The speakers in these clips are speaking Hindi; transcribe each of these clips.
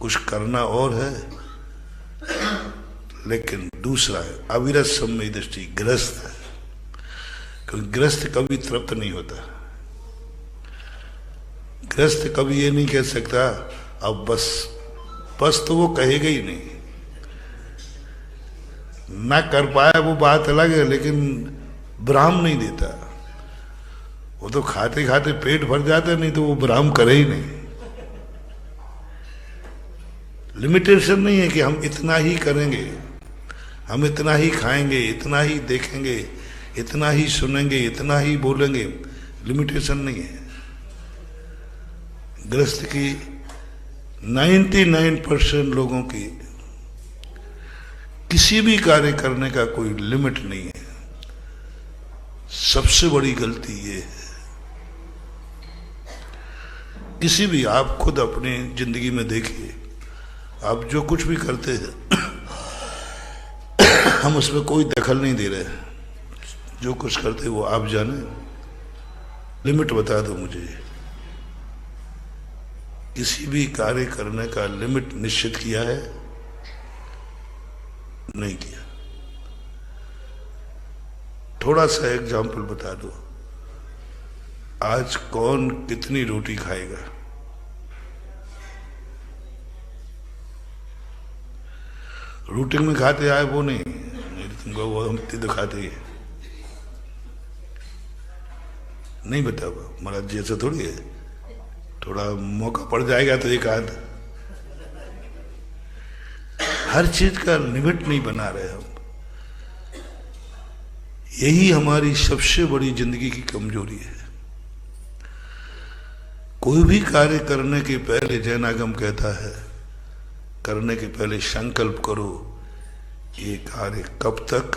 कुछ करना और है, लेकिन दूसरा है अविरत सम्मय दृष्टि, गृहस्थ है। क्योंकि गृहस्थ कभी तृप्त नहीं होता। गृहस्थ कभी ये नहीं कह सकता अब बस, बस तो वो कहेगा ही नहीं। ना कर पाया वो बात अलग है, लेकिन विराम नहीं देता। वो तो खाते खाते पेट भर जाता, नहीं तो वो विराम करे ही नहीं। लिमिटेशन नहीं है कि हम इतना ही करेंगे, हम इतना ही खाएंगे, इतना ही देखेंगे, इतना ही सुनेंगे, इतना ही बोलेंगे। लिमिटेशन नहीं है। गृहस्थ की 99% लोगों की किसी भी कार्य करने का कोई लिमिट नहीं है। सबसे बड़ी गलती ये है, किसी भी, आप खुद अपनी जिंदगी में देखिए, आप जो कुछ भी करते हैं हम उसमें कोई दखल नहीं दे रहे। जो कुछ करते वो आप जाने। लिमिट बता दो मुझे। किसी भी कार्य करने का लिमिट निश्चित किया है? नहीं किया। थोड़ा सा एग्जाम्पल बता दो। आज कौन कितनी रोटी खाएगा? रूटिंग में खाते आए वो नहीं, तुमको वो हम दिखाते ही नहीं। बता महाराज जी ऐसा थोड़ी है, थोड़ा मौका पड़ जाएगा तो एक आध। हर चीज का लिमिट नहीं बना रहे हम। यही हमारी सबसे बड़ी जिंदगी की कमजोरी है। कोई भी कार्य करने के पहले जैनागम कहता है, करने के पहले संकल्प करो, ये कार्य कब तक,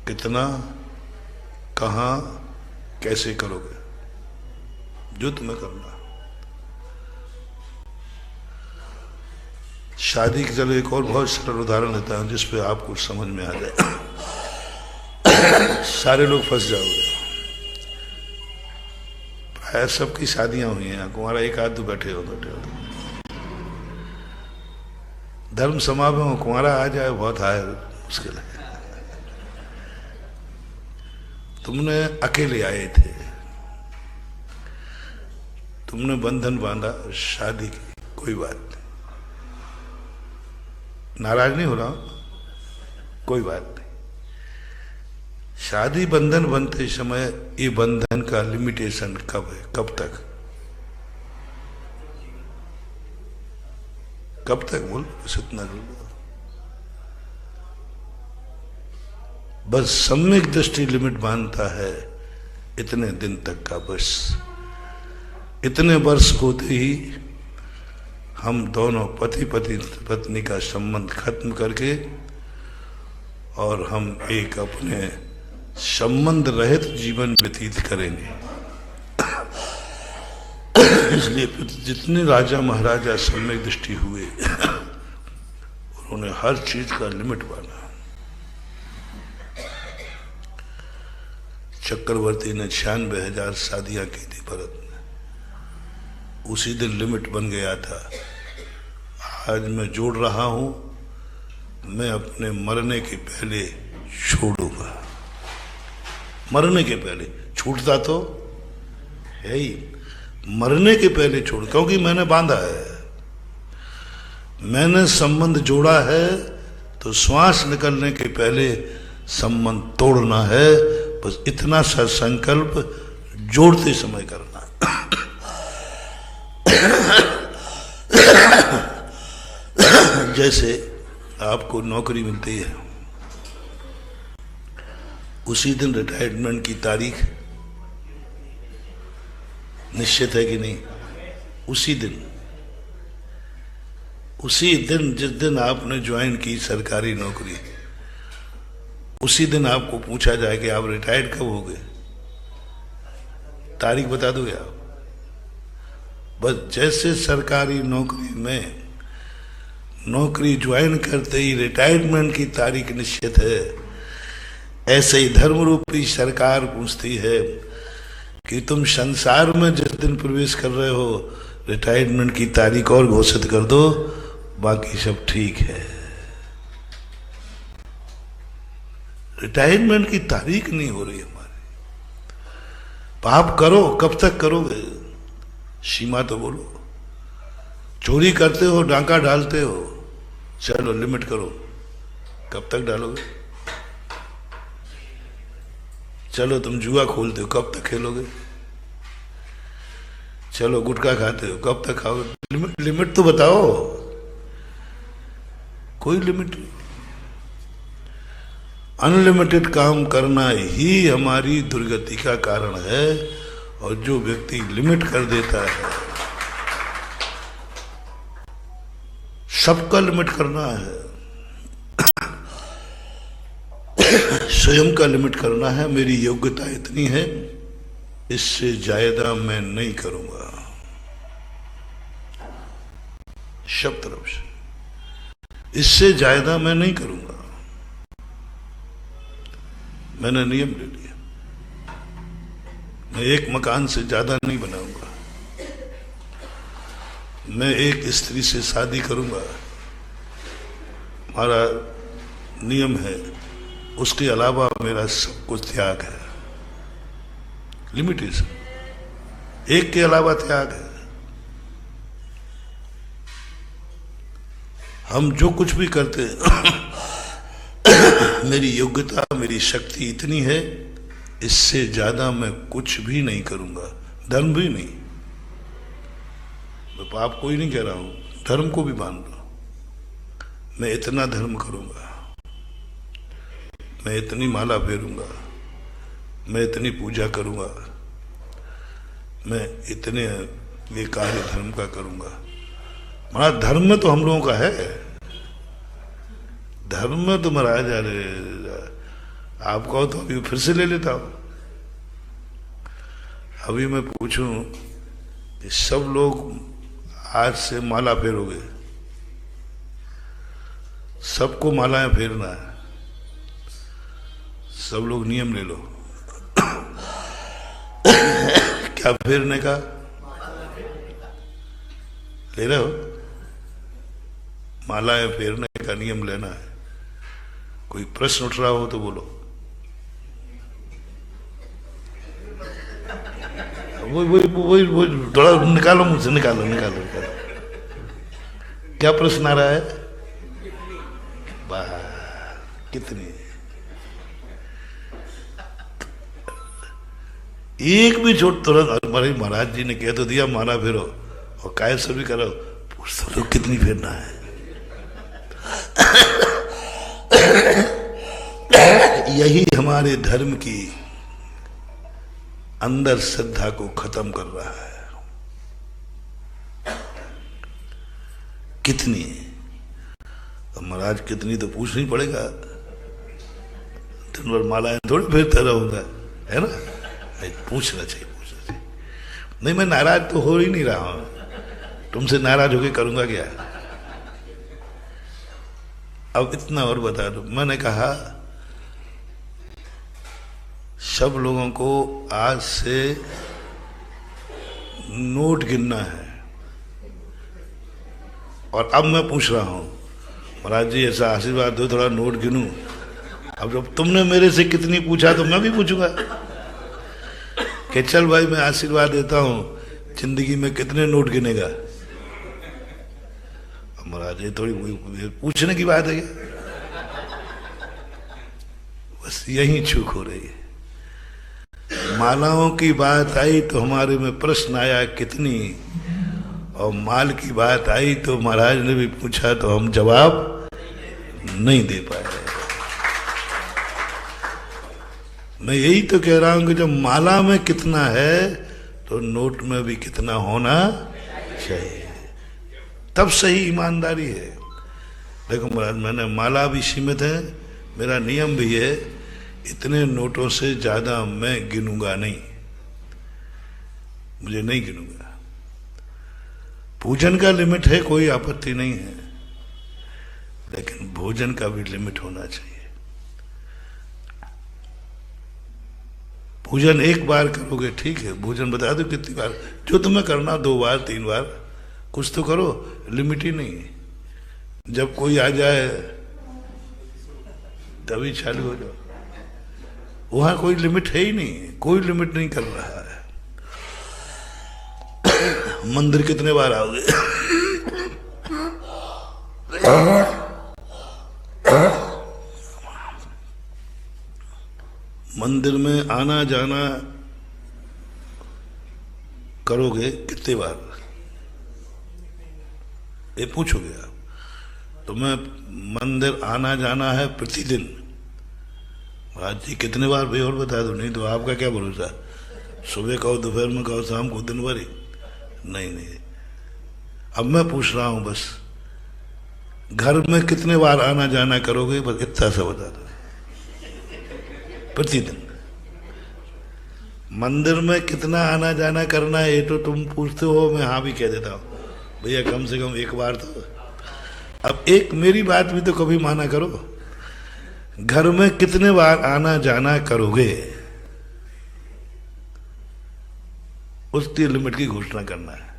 कितना, कहां, कैसे करोगे, जो तुम्हें करना। शादी के चलो एक और बहुत सरल उदाहरण देता हूं जिसपे आपको समझ में आ जाए। सारे लोग फंस जाओगे। प्राय सबकी शादियां हुई हैं, तुम्हारा एक आध बैठे हो। धर्म समाज में कुंवारा आ जाए बहुत हाय मुश्किल है। तुमने अकेले आए थे, तुमने बंधन बांधा शादी की, कोई बात नहीं, नाराज नहीं हो रहा हूं, कोई बात नहीं। शादी बंधन बनते समय ये बंधन का लिमिटेशन कब है, कब तक, कब तक बोल, बस इतना बस सम्यक दृष्टि लिमिट बांधता है इतने दिन तक का। बस इतने वर्ष होते ही हम दोनों पति पत्नी का संबंध खत्म करके और हम एक अपने संबंध रहित जीवन व्यतीत करेंगे। इसलिए जितने राजा महाराजा सम्यक दृष्टि हुए उन्होंने हर चीज का लिमिट बांधा। चक्रवर्ती ने 96,000 शादियां की थी भरत ने, उसी दिन लिमिट बन गया था। आज मैं जोड़ रहा हूं, मैं अपने मरने के पहले छोड़ूंगा। मरने के पहले छूटता तो है ही, मरने के पहले छोड़, क्योंकि मैंने बांधा है, मैंने संबंध जोड़ा है, तो श्वास निकलने के पहले संबंध तोड़ना है। बस इतना सा संकल्प जोड़ते समय करना। जैसे आपको नौकरी मिलती है, उसी दिन रिटायरमेंट की तारीख निश्चित है कि नहीं? उसी दिन जिस दिन आपने ज्वाइन की सरकारी नौकरी, उसी दिन आपको पूछा जाए कि आप रिटायर्ड कब हो गए, तारीख बता दोगे आप? बस जैसे सरकारी नौकरी में नौकरी ज्वाइन करते ही रिटायरमेंट की तारीख निश्चित है, ऐसे ही धर्म रूपी सरकार पूछती है कि तुम संसार में जिस दिन प्रवेश कर रहे हो रिटायरमेंट की तारीख और घोषित कर दो। बाकी सब ठीक है। रिटायरमेंट की तारीख नहीं हो रही हमारी। पाप करो, कब तक करोगे? सीमा तो बोलो। चोरी करते हो, डांका डालते हो, चलो लिमिट करो, कब तक डालोगे? चलो तुम जुआ खोलते हो, कब तक खेलोगे? चलो गुटखा खाते हो, कब तक खाओगे? लिमिट तो बताओ। कोई लिमिट नहीं। अनलिमिटेड काम करना ही हमारी दुर्गति का कारण है। और जो व्यक्ति लिमिट कर देता है, सबका लिमिट करना है, स्वयं का लिमिट करना है। मेरी योग्यता इतनी है, इससे ज्यादा मैं नहीं करूंगा। सब तरफ से इससे ज्यादा मैं नहीं करूंगा। मैंने नियम ले लिया, मैं एक मकान से ज्यादा नहीं बनाऊंगा। मैं एक स्त्री से शादी करूंगा, हमारा नियम है। उसके अलावा मेरा सब कुछ त्याग है। लिमिटेशन, एक के अलावा त्याग है। हम जो कुछ भी करते हैं मेरी योग्यता, मेरी शक्ति इतनी है, इससे ज्यादा मैं कुछ भी नहीं करूंगा। धर्म भी नहीं। मैं पाप कोई नहीं कह रहा हूं, धर्म को भी मान लो। मैं इतना धर्म करूंगा, मैं इतनी माला फेरूंगा, मैं इतनी पूजा करूंगा, मैं इतने ये कार्य धर्म का करूंगा। महाराज धर्म में तो हम लोगों का है। धर्म में तो महाराज, अरे आप कहो तो अभी फिर से ले लेता हूं। अभी मैं पूछूं कि सब लोग आज से माला फेरोगे, सबको मालाएं फेरना है, सब लोग नियम ले लो। क्या फेरने का ले रहे हो? मालाएं फेरने का नियम लेना है। कोई प्रश्न उठ रहा हो तो बोलो। वो थोड़ा निकालो मुझसे, निकालो। क्या प्रश्न आ रहा है? वाह, कितनी एक भी छोट तुरंत हमारे महाराज जी ने कह तो दिया माला फेरो, और काय से भी करो, पूछ तो लो कितनी फेरना है। यही हमारे धर्म की अंदर श्रद्धा को खत्म कर रहा है। कितनी? अब महाराज कितनी तो पूछना ही पड़ेगा। दिन भर मालाएं थोड़ी फेरता रहूंगा, है ना? नहीं, पूछना चाहिए। नहीं, मैं नाराज तो हो ही नहीं रहा हूं। तुमसे नाराज होके करूंगा क्या? अब इतना और बता दो। मैंने कहा सब लोगों को आज से नोट गिनना है। और अब मैं पूछ रहा हूं, महाराज जी ऐसा आशीर्वाद दो, थोड़ा नोट गिनूं। अब जब तुमने मेरे से कितनी पूछा तो मैं भी पूछूंगा कि चल भाई मैं आशीर्वाद देता हूं, जिंदगी में कितने नोट गिनेगा? महाराज ये थोड़ी पूछने की बात है क्या? बस यही चूक हो रही है। मालाओं की बात आई तो हमारे में प्रश्न आया कितनी, और माल की बात आई तो महाराज ने भी पूछा तो हम जवाब नहीं दे पाए। मैं यही तो कह रहा हूं कि जब माला में कितना है तो नोट में भी कितना होना चाहिए, तब सही ईमानदारी है। देखो महाराज, मैंने माला भी सीमित है, मेरा नियम भी है, इतने नोटों से ज्यादा मैं गिनूंगा नहीं, मुझे नहीं गिनूंगा। पूजन का लिमिट है, कोई आपत्ति नहीं है, लेकिन भोजन का भी लिमिट होना चाहिए। पूजन एक बार करोगे ठीक है, भोजन बता दो कितनी बार, जो तुम्हें करना 2 बार 3 बार, कुछ तो करो, लिमिट ही नहीं है। जब कोई आ जाए तभी चालू हो जाओ। वहां कोई लिमिट है ही नहीं, कोई लिमिट नहीं कर रहा है। मंदिर कितने बार आओगे? मंदिर में आना जाना करोगे कितने बार, ये पूछोगे आप? तो मैं मंदिर आना जाना है प्रतिदिन। आज जी कितने बार भाई और बता दो, नहीं तो आपका क्या भरोसा। सुबह कहो, दोपहर में कहो, शाम को, दिन भर ही नहीं। अब मैं पूछ रहा हूं बस, घर में कितने बार आना जाना करोगे, बस इतना सा बता दो प्रतिदिन। मंदिर में कितना आना जाना करना है ये तो तुम पूछते हो, मैं हाँ भी कह देता हूं भैया कम से कम एक बार तो। अब एक मेरी बात भी तो कभी माना करो, घर में कितने बार आना जाना करोगे उसकी लिमिट की घोषणा करना है।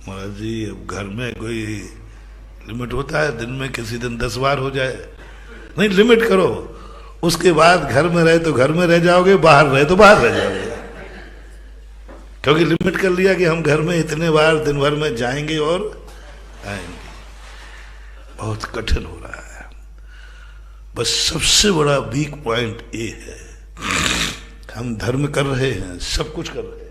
महाराज जी अब घर में कोई लिमिट होता है? दिन में किसी दिन 10 बार हो जाए, नहीं लिमिट करो। उसके बाद घर में रहे तो घर में रह जाओगे, बाहर रहे तो बाहर रह जाओगे, क्योंकि लिमिट कर लिया कि हम घर में इतने बार दिन भर में जाएंगे और आएंगे। बहुत कठिन हो रहा है। बस सबसे बड़ा वीक पॉइंट ये है, हम धर्म कर रहे हैं, सब कुछ कर रहे हैं,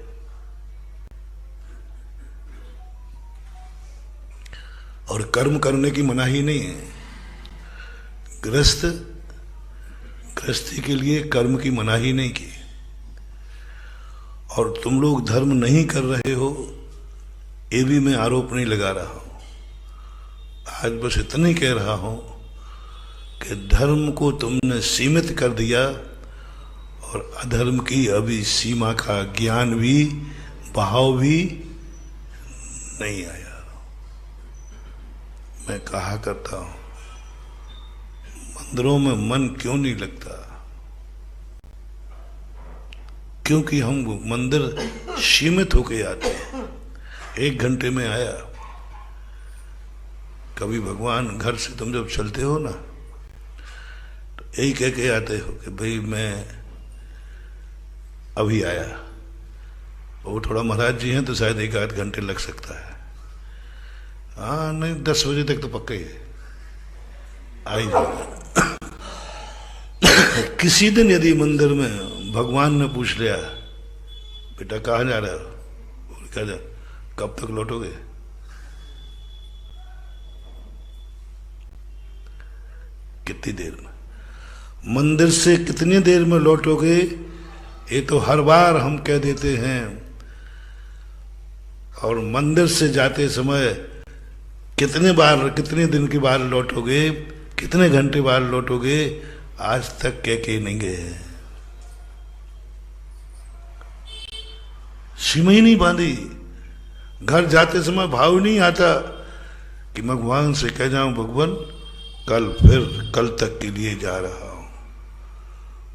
और कर्म करने की मनाही नहीं है। गृहस्थी के लिए कर्म की मनाही नहीं की, और तुम लोग धर्म नहीं कर रहे हो ये भी मैं आरोप नहीं लगा रहा हूं। आज बस इतना ही कह रहा हूं कि धर्म को तुमने सीमित कर दिया और अधर्म की अभी सीमा का ज्ञान भी, भाव भी नहीं आया। मैं कहा करता हूं मंदिरों में मन क्यों नहीं लगता, क्योंकि हम मंदिर सीमित होके आते हैं। 1 घंटे में आया। कभी भगवान घर से तुम जब चलते हो ना तो यही कह के आते हो कि भाई मैं अभी आया। वो थोड़ा महाराज जी हैं तो शायद 1 आध घंटे लग सकता है। हाँ नहीं 10 बजे तक तो पक्का ही है, आ ही जाएगा। किसी दिन यदि मंदिर में भगवान ने पूछ लिया बेटा कहाँ जा रहे हो, क्या जा, कब तक लौटोगे? कितनी देर में? मंदिर से कितनी देर में लौटोगे ये तो हर बार हम कह देते हैं, और मंदिर से जाते समय कितने बार, कितने दिन के बाद लौटोगे, कितने घंटे बाद लौटोगे, आज तक कह के नहीं गए हैं। सीमा ही नहीं बांधी। घर जाते समय भाव नहीं आता कि भगवान से कह जाऊं भगवान कल तक के लिए जा रहा हूं,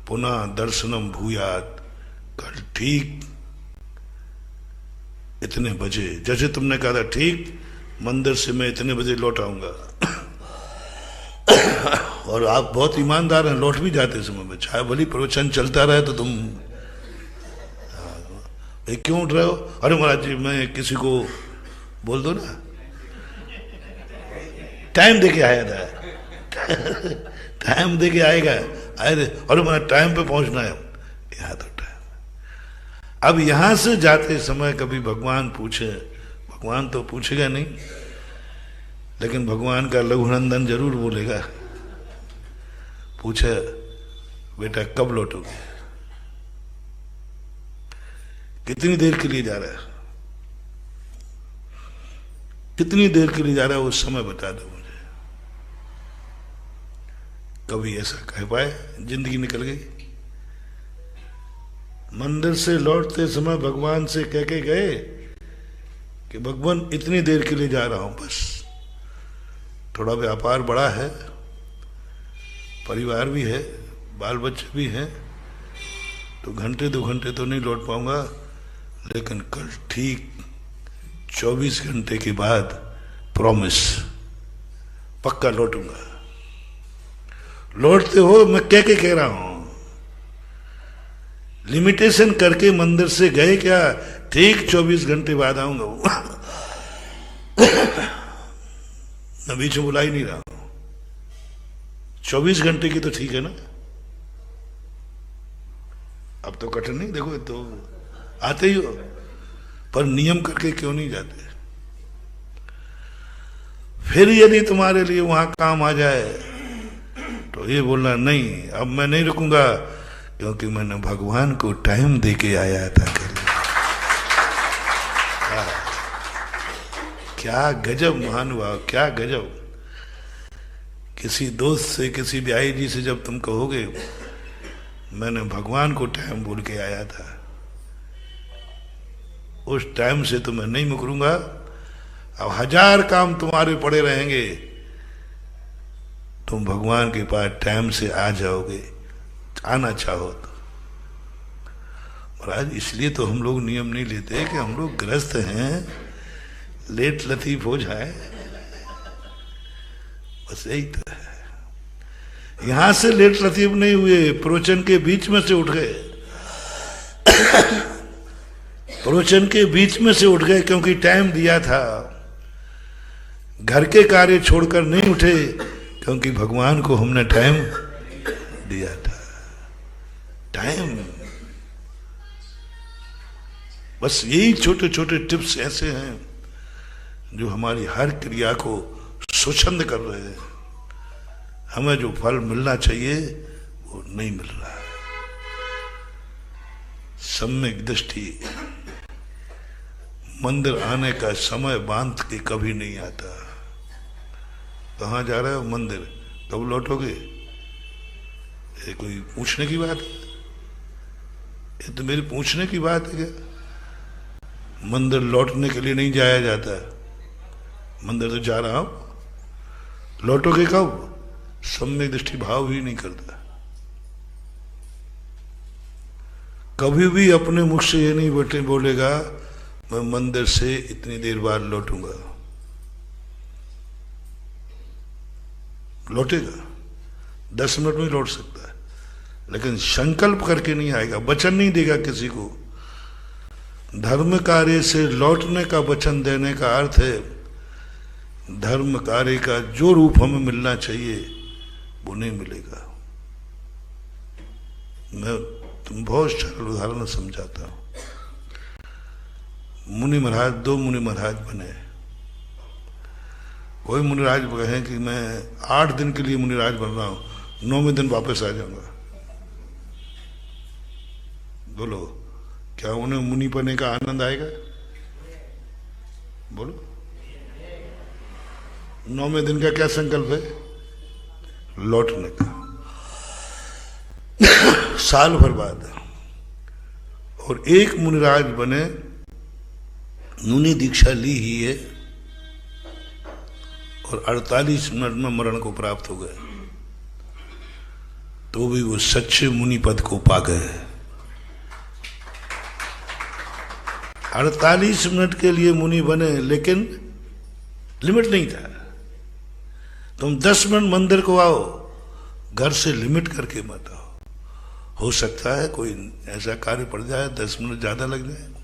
पुनः दर्शनम भूयात, कल ठीक इतने बजे, जैसे तुमने कहा था ठीक मंदिर से मैं इतने बजे लौट आऊंगा। और आप बहुत ईमानदार हैं, लौट भी जाते समय में, चाहे भली प्रवचन चलता रहे तो तुम क्यों उठ रहे हो? अरे महाराज जी मैं किसी को बोल दो ना, टाइम देके आया था। टाइम देके आएगा, आए थे, अरे मेरा टाइम पे पहुंचना है, यहाँ तो टाइम। अब यहां से जाते समय कभी भगवान पूछे, भगवान तो पूछेगा नहीं, लेकिन भगवान का लघुनंदन जरूर बोलेगा, पूछे बेटा कब लौटोगे, कितनी देर के लिए जा रहा है, कितनी देर के लिए जा रहा है, उस समय बता दो मुझे। कभी ऐसा कह पाए? जिंदगी निकल गई। मंदिर से लौटते समय भगवान से कह के गए कि भगवान इतनी देर के लिए जा रहा हूं, बस थोड़ा व्यापार बड़ा है, परिवार भी है, बाल बच्चे भी हैं, तो घंटे 2 घंटे तो नहीं लौट पाऊंगा, लेकिन कल ठीक 24 घंटे के बाद प्रॉमिस, पक्का लौटूंगा। लौटते हो, मैं कह रहा हूं, लिमिटेशन करके मंदिर से गए क्या, ठीक 24 घंटे बाद आऊंगा। मैं बीच में बुला ही नहीं रहा हूं। 24 घंटे की तो ठीक है ना। अब तो कठिन नहीं, देखो तो आते ही हो, पर नियम करके क्यों नहीं जाते। फिर यदि तुम्हारे लिए वहां काम आ जाए तो ये बोलना नहीं, अब मैं नहीं रुकूंगा, क्योंकि मैंने भगवान को टाइम दे के आया था। क्या गजब महानुभाव, क्या गजब। किसी दोस्त से, किसी ब्याही जी से जब तुम कहोगे मैंने भगवान को टाइम बोल के आया था, उस टाइम से तो मैं नहीं मुकरूंगा। अब 1000 काम तुम्हारे पड़े रहेंगे, तुम भगवान के पास टाइम से आ जाओगे, आना चाहो तो। महाराज इसलिए तो हम लोग नियम नहीं लेते कि हम लोग ग्रस्त हैं, लेट लतीफ हो जाए, बस यही तो है। यहां से लेट लतीफ नहीं हुए, प्रवचन के बीच में से उठ गए। प्रवचन के बीच में से उठ गए क्योंकि टाइम दिया था। घर के कार्य छोड़कर नहीं उठे क्योंकि भगवान को हमने टाइम दिया था। टाइम, बस यही छोटे छोटे टिप्स ऐसे हैं जो हमारी हर क्रिया को स्वच्छंद कर रहे हैं। हमें जो फल मिलना चाहिए वो नहीं मिल रहा है। सम्यक दृष्टि, मंदिर आने का समय बांध के कभी नहीं आता। कहाँ जा रहे हो? मंदिर। कब लौटोगे? ये कोई पूछने की बात है? ये तो मेरी पूछने की बात है क्या? मंदिर लौटने के लिए नहीं जाया जाता। मंदिर तो जा रहा हूं, लौटोगे कब? सम्यक दृष्टि भाव ही नहीं करता। कभी भी अपने मुख से ये नहीं बोलेगा मैं मंदिर से इतनी देर बाद लौटूंगा। लौटेगा, 10 मिनट में लौट सकता है, लेकिन संकल्प करके नहीं आएगा, वचन नहीं देगा किसी को। धर्म कार्य से लौटने का वचन देने का अर्थ है धर्म कार्य का जो रूप हमें मिलना चाहिए वो नहीं मिलेगा। मैं तुम बहुत सरल उदाहरण समझाता हूं। मुनि महाराज, 2 मुनि महाराज बने। कोई मुनिराज कहें कि मैं 8 दिन के लिए मुनिराज बन रहा हूं, 9वें दिन वापस आ जाऊंगा। बोलो, क्या उन्हें मुनि बनने का आनंद आएगा? बोलो। 9वें दिन का क्या संकल्प है? लौटने का। साल भर बाद। और एक मुनिराज बने, मुनि दीक्षा ली ही है और 48 मिनट में मरण को प्राप्त हो गए, तो भी वो सच्चे मुनि पद को पा गए। 48 मिनट के लिए मुनि बने, लेकिन लिमिट नहीं था। तुम 10 मिनट मंदिर को आओ, घर से लिमिट करके मत आओ। हो सकता है कोई ऐसा कार्य पड़ जाए, 10 मिनट ज्यादा लग जाए।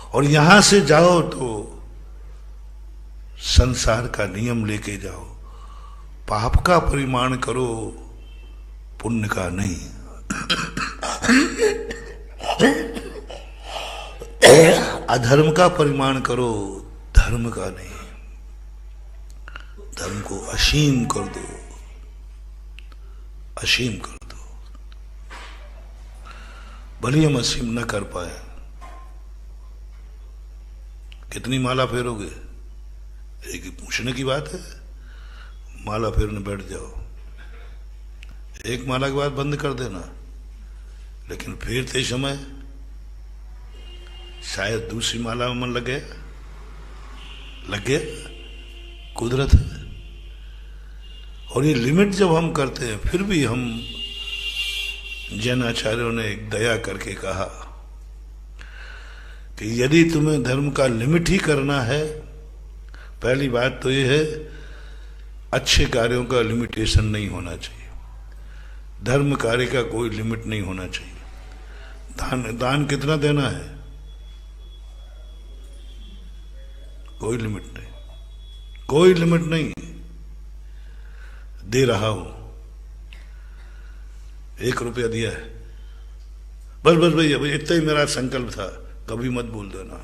और यहां से जाओ तो संसार का नियम लेके जाओ, पाप का परिमाण करो, पुण्य का नहीं। अधर्म का परिमाण करो, धर्म का नहीं। धर्म को असीम कर दो, असीम कर दो। भले हम असीम न कर पाए। कितनी माला फेरोगे? एक ही पूछने की बात है। माला फेरने बैठ जाओ, एक माला के बाद बंद कर देना, लेकिन फेरते समय शायद दूसरी माला में मन लग गया। कुदरत है। और ये लिमिट जब हम करते हैं, फिर भी हम, जैन आचार्यों ने एक दया करके कहा कि यदि तुम्हें धर्म का लिमिट ही करना है, पहली बात तो ये है अच्छे कार्यों का लिमिटेशन नहीं होना चाहिए, धर्म कार्य का कोई लिमिट नहीं होना चाहिए। दान कितना देना है, कोई लिमिट नहीं, कोई लिमिट नहीं। दे रहा हूं, 1 रुपया दिया है, बस बस भैया भाई इतना ही मेरा संकल्प था, कभी मत भूल देना।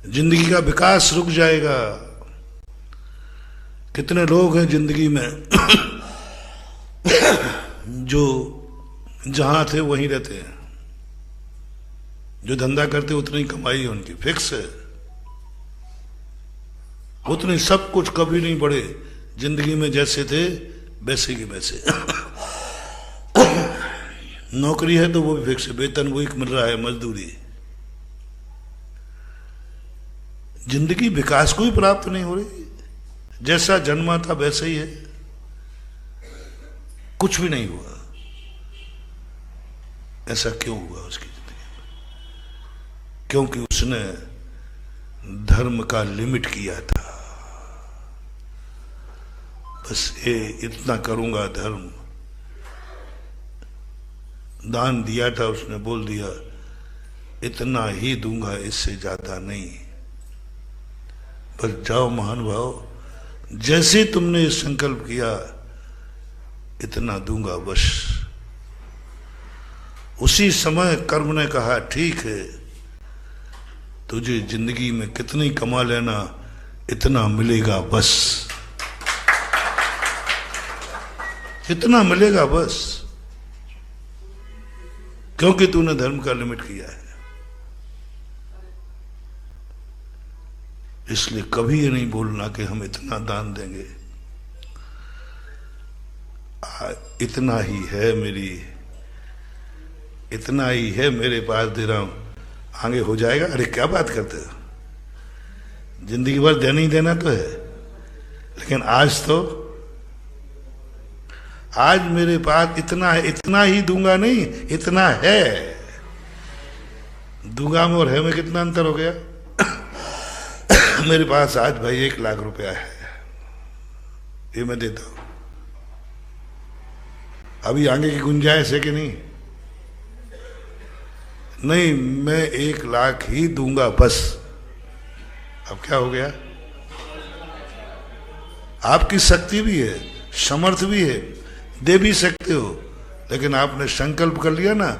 जिंदगी का विकास रुक जाएगा। कितने लोग हैं जिंदगी में जो जहां थे वहीं रहते हैं, जो धंधा करते उतनी कमाई है उनकी फिक्स है, उतने सब कुछ कभी नहीं बढ़े, जिंदगी में जैसे थे वैसे के वैसे। नौकरी है तो वो भी फिक्स है, वेतन वही मिल रहा है, मजदूरी। जिंदगी विकास को ही प्राप्त नहीं हो रही, जैसा जन्मा था वैसे ही है, कुछ भी नहीं हुआ। ऐसा क्यों हुआ उसकी जिंदगी में? क्योंकि उसने धर्म का लिमिट किया था। बस ये इतना करूंगा धर्म, दान दिया था उसने, बोल दिया इतना ही दूंगा, इससे ज्यादा नहीं। पर जाओ महानुभाव, जैसे तुमने संकल्प किया इतना दूंगा, बस उसी समय कर्म ने कहा ठीक है, तुझे जिंदगी में कितनी कमा लेना, इतना मिलेगा बस, इतना मिलेगा बस, क्योंकि तूने धर्म का लिमिट किया है। इसलिए कभी ये नहीं बोलना कि हम इतना दान देंगे, इतना ही है मेरी, इतना ही है मेरे पास, दे रहा हूं, आगे हो जाएगा। अरे क्या बात करते हो, जिंदगी भर देना ही देना तो है, लेकिन आज मेरे पास इतना है, इतना ही दूंगा नहीं, इतना है। दूंगा में और है में कितना अंतर हो गया। मेरे पास आज भाई 1 लाख रुपया है, ये मैं देता हूं, अभी आगे की गुंजाइश है कि नहीं? नहीं, मैं 1 लाख ही दूंगा बस। अब क्या हो गया? आपकी शक्ति भी है, समर्थ भी है, दे भी सकते हो, लेकिन आपने संकल्प कर लिया ना,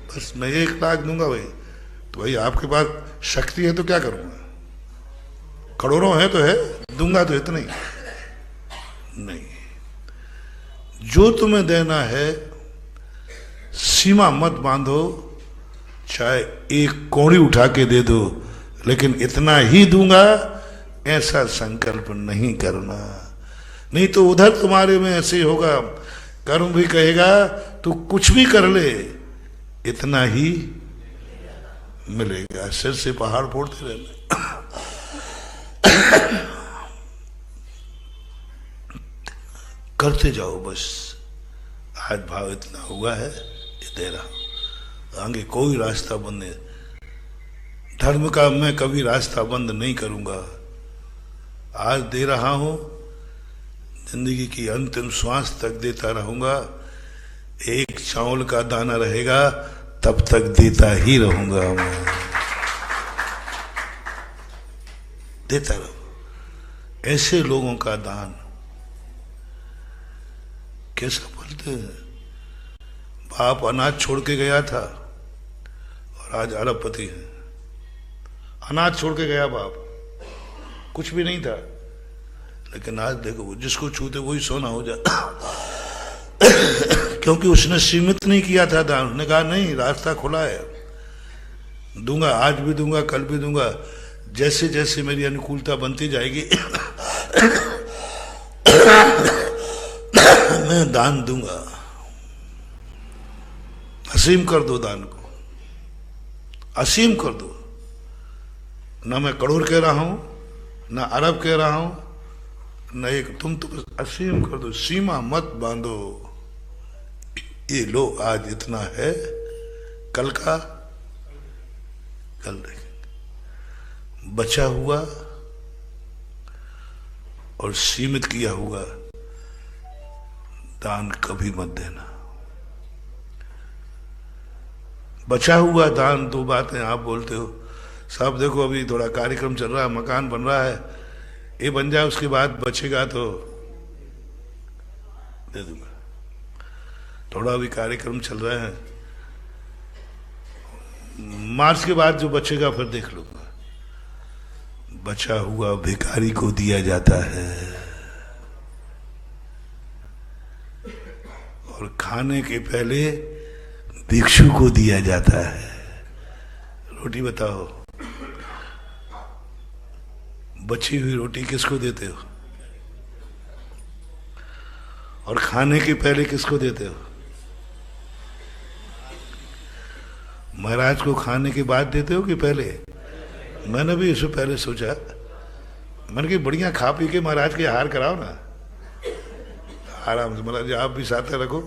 बस मैं 1 लाख दूंगा भाई, तो भाई आपके पास शक्ति है तो क्या करूंगा, करोड़ों है तो है, दूंगा तो इतना ही नहीं। जो तुम्हें देना है सीमा मत बांधो, चाहे 1 कौड़ी उठा के दे दो, लेकिन इतना ही दूंगा ऐसा संकल्प नहीं करना। नहीं तो उधर तुम्हारे में ऐसे ही होगा, कर्म भी कहेगा तू कुछ भी कर ले, इतना ही मिलेगा, सिर से पहाड़ फोड़ते रहना। करते जाओ बस, आज भाव इतना हुआ है, ये दे रहा हूं, आगे कोई रास्ता बंद नहीं। धर्म का मैं कभी रास्ता बंद नहीं करूंगा, आज दे रहा हूं, जिंदगी की अंतिम श्वास तक देता रहूंगा। 1 चावल का दाना रहेगा तब तक देता ही रहूंगा, मैं देता रहूं। ऐसे लोगों का दान कैसा बोलते हैं? बाप अनाज छोड़ के गया था और आज अरबपति है। अनाज छोड़ के गया बाप, कुछ भी नहीं था, लेकिन आज देखो जिसको छूते वही सोना हो जाता। क्योंकि उसने सीमित नहीं किया था दान, उसने कहा नहीं, रास्ता खुला है, दूंगा, आज भी दूंगा, कल भी दूंगा, जैसे जैसे मेरी अनुकूलता बनती जाएगी मैं दान दूंगा। असीम कर दो दान को, असीम कर दो। ना मैं करोड़ कह रहा हूं, ना अरब कह रहा हूं, न एक, तुम तो असीम कर दो, सीमा मत बांधो। ये लो आज इतना है, कल का कल देखेंगे। बचा हुआ और सीमित किया हुआ दान कभी मत देना। बचा हुआ दान, दो बातें आप बोलते हो साहब, देखो अभी थोड़ा कार्यक्रम चल रहा है, मकान बन रहा है, ये बन जाए उसके बाद बचेगा तो दे दूंगा। थोड़ा अभी कार्यक्रम चल रहे हैं, मार्च के बाद जो बचेगा फिर देख लूंगा। बचा हुआ भिखारी को दिया जाता है और खाने के पहले भिक्षु को दिया जाता है। रोटी बताओ, बची हुई रोटी किसको देते हो और खाने के पहले किसको देते हो? महाराज को खाने के बाद देते हो कि पहले? मैंने भी इससे पहले सोचा, मैंने कि बढ़िया खा पी के महाराज के आहार कराओ ना, आराम से। महाराज आप भी साथ रखो,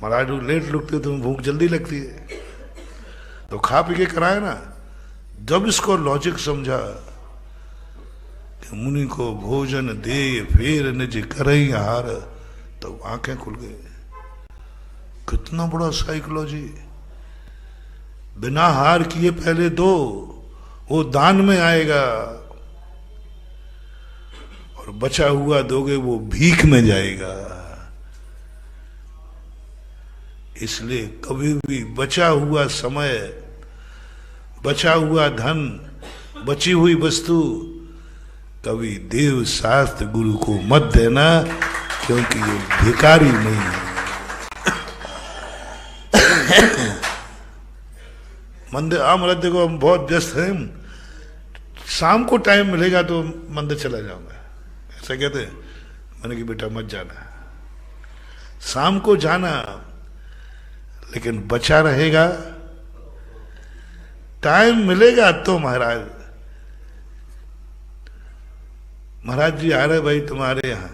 महाराज लेट लुकते हो, तुम्हें भूख जल्दी लगती है, तो खा पी के कराए ना। जब इसको लॉजिक समझा कि मुनि को भोजन दे फिर निज करई आहार, तो आंखें खुल गई। कितना बड़ा साइकोलॉजी। बिना हार किए पहले दो, वो दान में आएगा, और बचा हुआ दोगे वो भीख में जाएगा। इसलिए कभी भी बचा हुआ समय, बचा हुआ धन, बची हुई वस्तु कभी देव शास्त्र गुरु को मत देना, क्योंकि ये भिखारी नहीं है। मंदिर महाराज देखो हम बहुत व्यस्त हैं, शाम को टाइम मिलेगा तो मंदिर चला जाऊंगा, ऐसा कहते हैं। मैंने कि बेटा मत जाना, शाम को जाना, लेकिन बचा रहेगा, टाइम मिलेगा तो। महाराज जी आ रहे भाई तुम्हारे यहाँ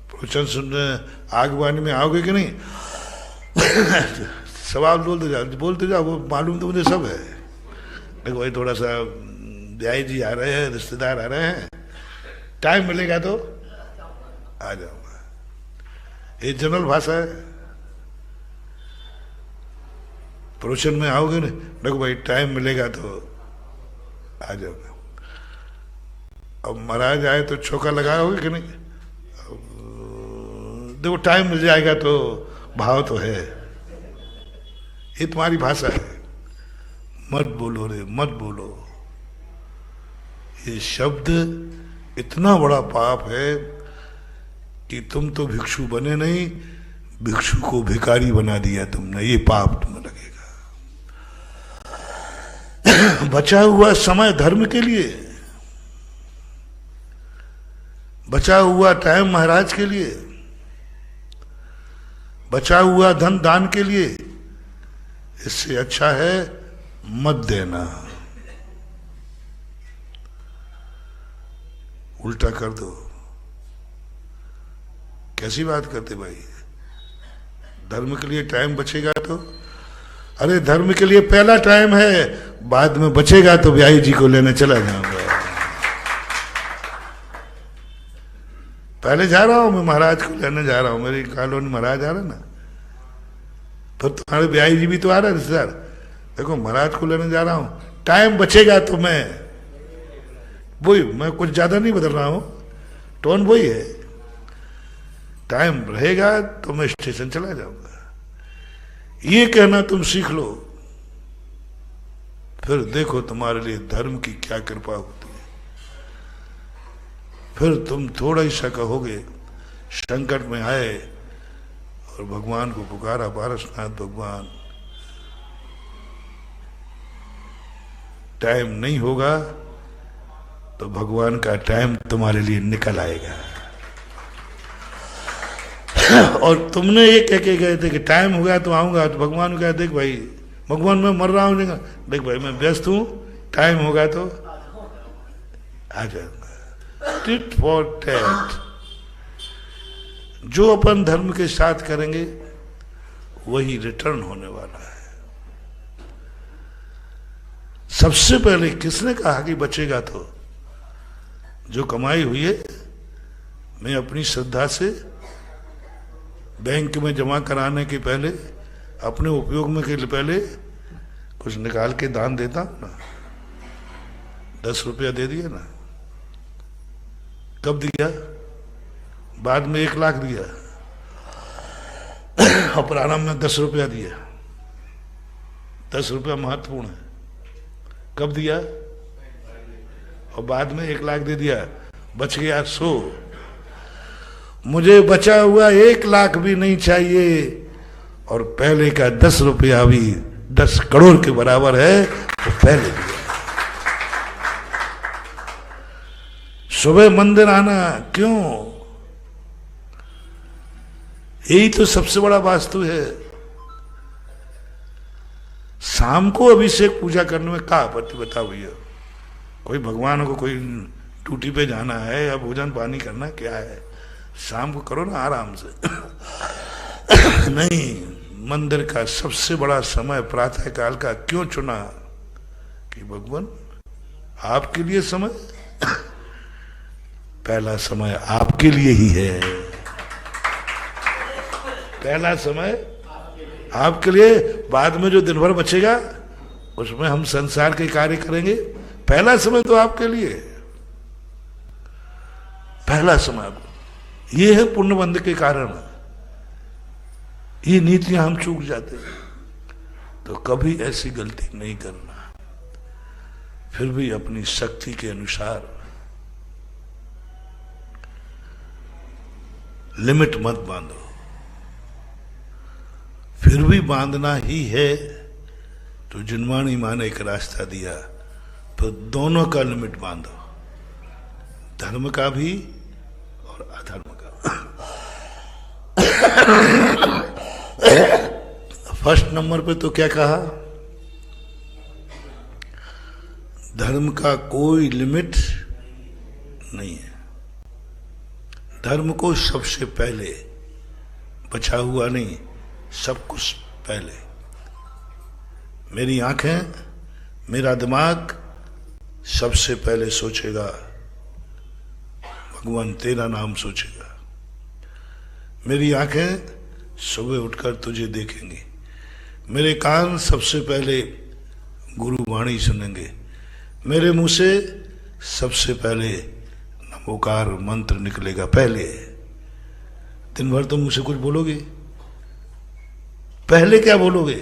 प्रवचन सुनने, आगवानी में आओगे कि नहीं? सवाल बोलते जाओ, वो मालूम तो मुझे सब है। देखो भाई थोड़ा सा ब्याई जी आ रहे हैं, रिश्तेदार आ रहे हैं, टाइम मिलेगा तो आ जाऊंगा। ये जनरल भाषा है। प्रवचन में आओगे ना, देखो भाई टाइम मिलेगा तो आ जाऊंगा। अब महाराज आए तो चौका लगाओगे कि नहीं? देखो टाइम मिल जाएगा तो भाव तो है। ये तुम्हारी भाषा है। मत बोलो रे, मत बोलो। ये शब्द इतना बड़ा पाप है कि तुम तो भिक्षु बने नहीं, भिक्षु को भिखारी बना दिया तुमने। ये पाप तुम्हें लगेगा। बचा हुआ समय धर्म के लिए, बचा हुआ टाइम महाराज के लिए, बचा हुआ धन दान के लिए, इससे अच्छा है मत देना। उल्टा कर दो। कैसी बात करते भाई? धर्म के लिए टाइम बचेगा तो? अरे धर्म के लिए पहला टाइम है, बाद में बचेगा तो ब्याई जी को लेने चला जाऊंगा। पहले जा रहा हूं मैं, महाराज को लेने जा रहा हूं, मेरी कॉलोनी महाराज आ रहा ना, फिर तुम्हारे ब्याई जी भी तो आ रहा है रिश्तेदार। देखो महाराज को लेने जा रहा हूं, टाइम बचेगा तो मैं कुछ ज्यादा नहीं बदल रहा हूं, टोन वही है। टाइम रहेगा तो मैं स्टेशन चला जाऊंगा। ये कहना तुम सीख लो, फिर देखो तुम्हारे लिए धर्म की क्या कृपा होती है। फिर तुम थोड़ा ही सा कहोगे, संकट में आए और भगवान को पुकारा, पारसनाथ भगवान, टाइम नहीं होगा तो भगवान का टाइम तुम्हारे लिए निकल आएगा। और तुमने ये कह के गए थे कि टाइम हो गया तो आऊंगा, तो भगवान को कहा देख भाई, भगवान मैं मर रहा हूं, देख भाई मैं व्यस्त हूं, टाइम होगा तो आ जाऊंगा। Tit for tat. जो अपन धर्म के साथ करेंगे वही रिटर्न होने वाला है। सबसे पहले किसने कहा कि बचेगा? तो जो कमाई हुई है मैं अपनी श्रद्धा से बैंक में जमा कराने के पहले, अपने उपयोग में के पहले कुछ निकाल के दान देता हूं ना। 10 रुपया दे दिया ना। कब दिया? बाद में 1 लाख दिया और प्रारंभ में 10 रुपया दिया। 10 रुपया महत्वपूर्ण है। कब दिया? और बाद में 1 लाख दे दिया, बच गया 100। मुझे बचा हुआ 1 लाख भी नहीं चाहिए और पहले का 10 रुपया भी 10 करोड़ के बराबर है, तो पहले दिया। सुबह मंदिर आना क्यों? यही तो सबसे बड़ा वास्तु है। शाम को अभिषेक पूजा करने में क्या आपत्ति? बताओ भैया। कोई भगवान को कोई टूटी पे जाना है या भोजन पानी करना, क्या है? शाम को करो ना आराम से। नहीं, मंदिर का सबसे बड़ा समय प्रातः काल का क्यों चुना? कि भगवान आपके लिए समय, पहला समय आपके लिए ही है। पहला समय आपके लिए, बाद में जो दिन भर बचेगा उसमें हम संसार के कार्य करेंगे। पहला समय तो आपके लिए, पहला समय आपको। ये है पुण्यबंध के कारण। ये नीतियां हम चूक जाते हैं, तो कभी ऐसी गलती नहीं करना। फिर भी अपनी शक्ति के अनुसार लिमिट मत बांधो। फिर भी बांधना ही है तो जिनवाणी माँ ने एक रास्ता दिया, तो दोनों का लिमिट बांधो, धर्म का भी और अधर्म का। फर्स्ट नंबर पे तो क्या कहा? धर्म का कोई लिमिट नहीं है। धर्म को सबसे पहले, बचा हुआ नहीं, सब कुछ पहले। मेरी आंखें, मेरा दिमाग सबसे पहले सोचेगा भगवान तेरा नाम सोचेगा। मेरी आंखें सुबह उठकर तुझे देखेंगी। मेरे कान सबसे पहले गुरु वाणी सुनेंगे। मेरे मुंह से सबसे पहले नमोकार मंत्र निकलेगा। पहले दिन भर तो मुंह से कुछ बोलोगे, पहले क्या बोलोगे?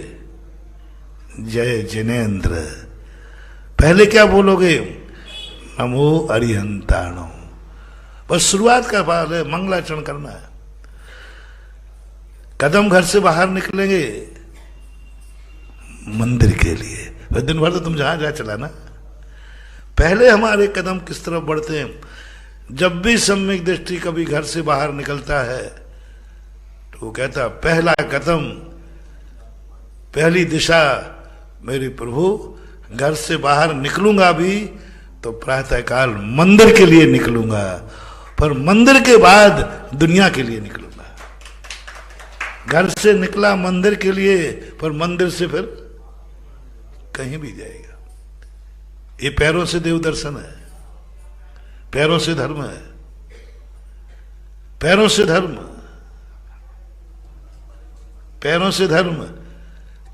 जय जिनेन्द्र। पहले क्या बोलोगे? नमो अरिहंताणो। बस शुरुआत का बात है, मंगलाचरण करना है। कदम घर से बाहर निकलेंगे मंदिर के लिए। फिर दिन भर तो तुम जहां जहां चलाना। पहले हमारे कदम किस तरफ बढ़ते हैं? जब भी सम्यक दृष्टि कभी घर से बाहर निकलता है तो वो कहता, पहला कदम, पहली दिशा मेरे प्रभु, घर से बाहर निकलूंगा भी तो प्रातःकाल मंदिर के लिए निकलूंगा, पर मंदिर के बाद दुनिया के लिए निकलूंगा। घर से निकला मंदिर के लिए, पर मंदिर से फिर कहीं भी जाएगा। ये पैरों से देव दर्शन है, पैरों से धर्म है, पैरों से धर्म, पैरों से धर्म।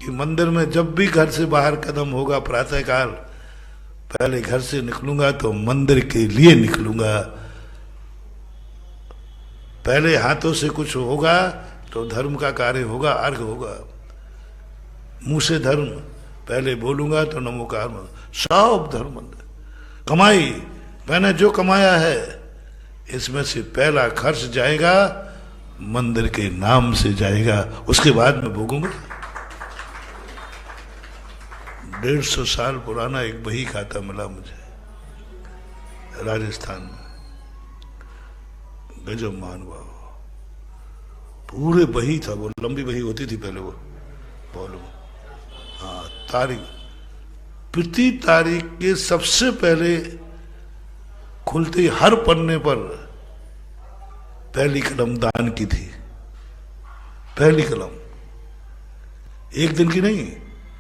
कि मंदिर में जब भी घर से बाहर कदम होगा प्रातःकाल, पहले घर से निकलूंगा तो मंदिर के लिए निकलूंगा। पहले हाथों से कुछ होगा तो धर्म का कार्य होगा, अर्घ होगा। मुंह से धर्म, पहले बोलूंगा तो नमोकार सब धर्म। कमाई, मैंने जो कमाया है इसमें से पहला खर्च जाएगा मंदिर के नाम से जाएगा, उसके बाद मैं भोगूंगा। 150 साल पुराना एक बही खाता मिला मुझे राजस्थान में। गजब महानुभाव, पूरे बही था वो, लंबी बही होती थी पहले वो, बोलो हाँ, तारीख, प्रति तारीख के सबसे पहले खुलते ही हर पन्ने पर पहली कलम दान की थी। पहली कलम, एक दिन की नहीं,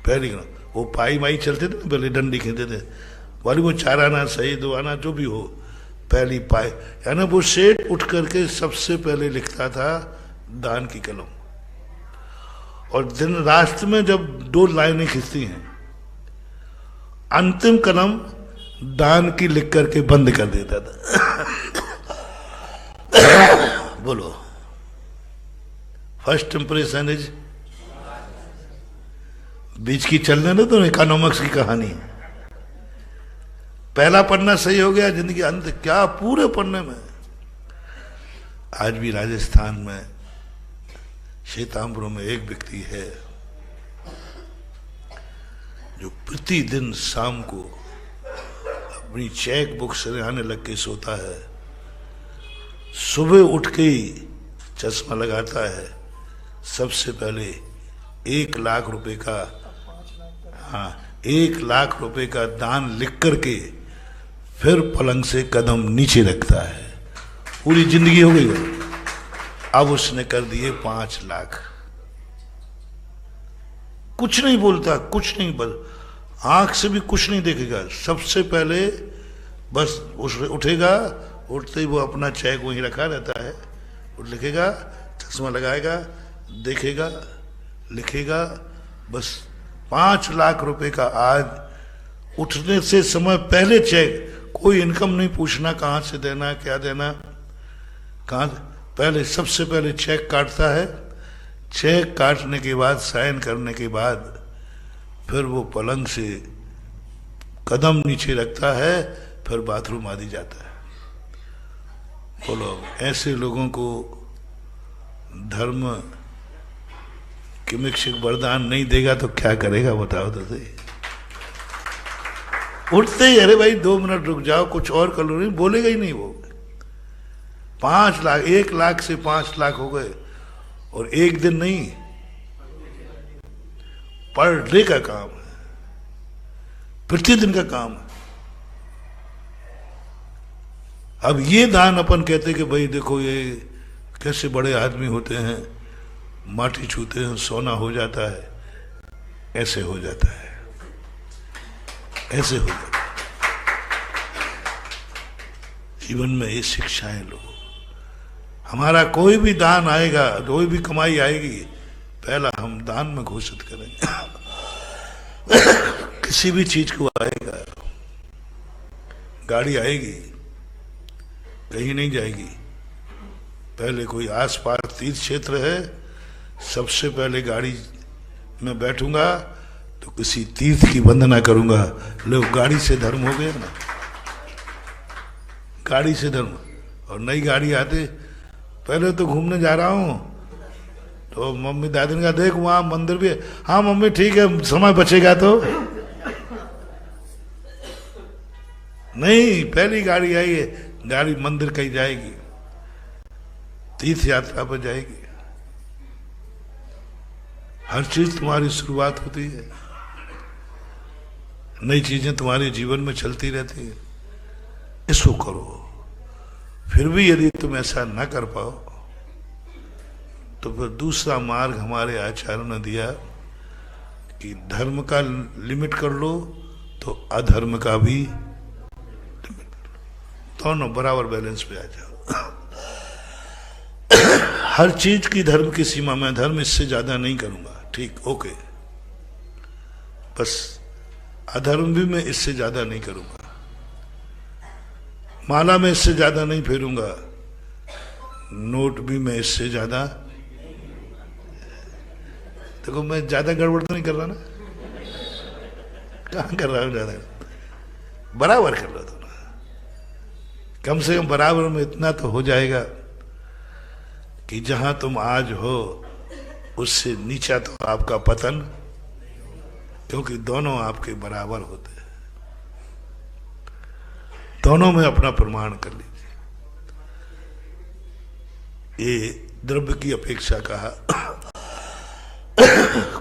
पहली कलम। वो पाई माई चलते थे ना पहले, डंडी खेलते थे, वाली वो 4 आना सही 2 आना जो भी हो, पहली पाई, यानी वो सेठ उठ करके सबसे पहले लिखता था दान की कलम, और दिन रात में जब 2 लाइनें खिंचती हैं, अंतिम कलम दान की लिख करके बंद कर देता था। बोलो, फर्स्ट इंप्रेशन इज, बीच की चलने दो तो इकोनॉमिक्स की कहानी है। पहला पन्ना सही हो गया, जिंदगी अंत क्या पूरे पन्ने में। आज भी राजस्थान में श्वेतांबरों में एक व्यक्ति है जो प्रतिदिन शाम को अपनी चेक बुक सिरहाने लग के सोता है, सुबह उठ के ही चश्मा लगाता है, सबसे पहले 1 लाख रुपए का, हाँ 1 लाख रुपए का दान लिख करके फिर पलंग से कदम नीचे रखता है। पूरी जिंदगी हो गई। अब उसने कर दिए 5 लाख। कुछ नहीं बोलता, कुछ नहीं बोल, आंख से भी कुछ नहीं देखेगा। सबसे पहले बस उठेगा, उठते ही वो अपना चेक वहीं रखा रहता है, वो लिखेगा, चश्मा लगाएगा, देखेगा, लिखेगा, बस 5 लाख रुपए का। आज उठने से समय पहले चेक, कोई इनकम नहीं पूछना कहाँ से देना, क्या देना, कहाँ, पहले सबसे पहले चेक काटता है। चेक काटने के बाद, साइन करने के बाद फिर वो पलंग से कदम नीचे रखता है, फिर बाथरूम आदि जाता है। बोलो, ऐसे लोगों को धर्म किमिक्षिक वरदान नहीं देगा तो क्या करेगा, बताओ तो सही। उठते ही अरे भाई 2 मिनट रुक जाओ, कुछ और कर लो, नहीं बोलेगा ही नहीं वो। 5 लाख, 1 लाख से 5 लाख हो गए, और एक दिन नहीं, पर डे का काम है, प्रतिदिन का काम है। अब ये दान अपन कहते कि भाई देखो ये कैसे बड़े आदमी होते हैं, माटी छूते हैं सोना हो जाता है, ऐसे हो जाता है, ऐसे हो जाता है। जीवन में ये शिक्षाएं लो। हमारा कोई भी दान आएगा, कोई भी कमाई आएगी, पहला हम दान में घोषित करेंगे। किसी भी चीज को आएगा, गाड़ी आएगी, कहीं नहीं जाएगी, पहले कोई आसपास तीर्थ क्षेत्र है, सबसे पहले गाड़ी में बैठूंगा तो किसी तीर्थ की वंदना करूंगा। लोग गाड़ी से धर्म हो गया ना, गाड़ी से धर्म। और नई गाड़ी आते, पहले तो घूमने जा रहा हूं तो मम्मी दादी ने कहा देख वहां मंदिर भी है, हाँ मम्मी ठीक है, समय बचेगा तो। नहीं, पहली गाड़ी आई है, गाड़ी मंदिर कहीं जाएगी, तीर्थ यात्रा पर जाएगी। हर चीज तुम्हारी शुरुआत होती है, नई चीजें तुम्हारे जीवन में चलती रहती है। इसको करो। फिर भी यदि तुम ऐसा न कर पाओ तो फिर दूसरा मार्ग हमारे आचार्यों ने दिया कि धर्म का लिमिट कर लो तो अधर्म का भी लिमिट, दोनों बराबर बैलेंस पे आ जाओ। हर चीज की धर्म की सीमा में, धर्म इससे ज्यादा नहीं करूंगा, ठीक ओके, बस अधर्म भी मैं इससे ज्यादा नहीं करूंगा, माला में इससे ज्यादा नहीं फेरूंगा, नोट भी मैं इससे ज्यादा, देखो मैं ज्यादा गड़बड़ तो नहीं कर रहा ना, कहां कर रहा हूं ज्यादा, बराबर कर रहा था ना, कम से कम बराबर में इतना तो हो जाएगा कि जहां तुम आज हो उससे नीचा तो आपका पतन, क्योंकि दोनों आपके बराबर होते हैं। दोनों में अपना प्रमाण कर लीजिए। ये द्रव्य की अपेक्षा कहा,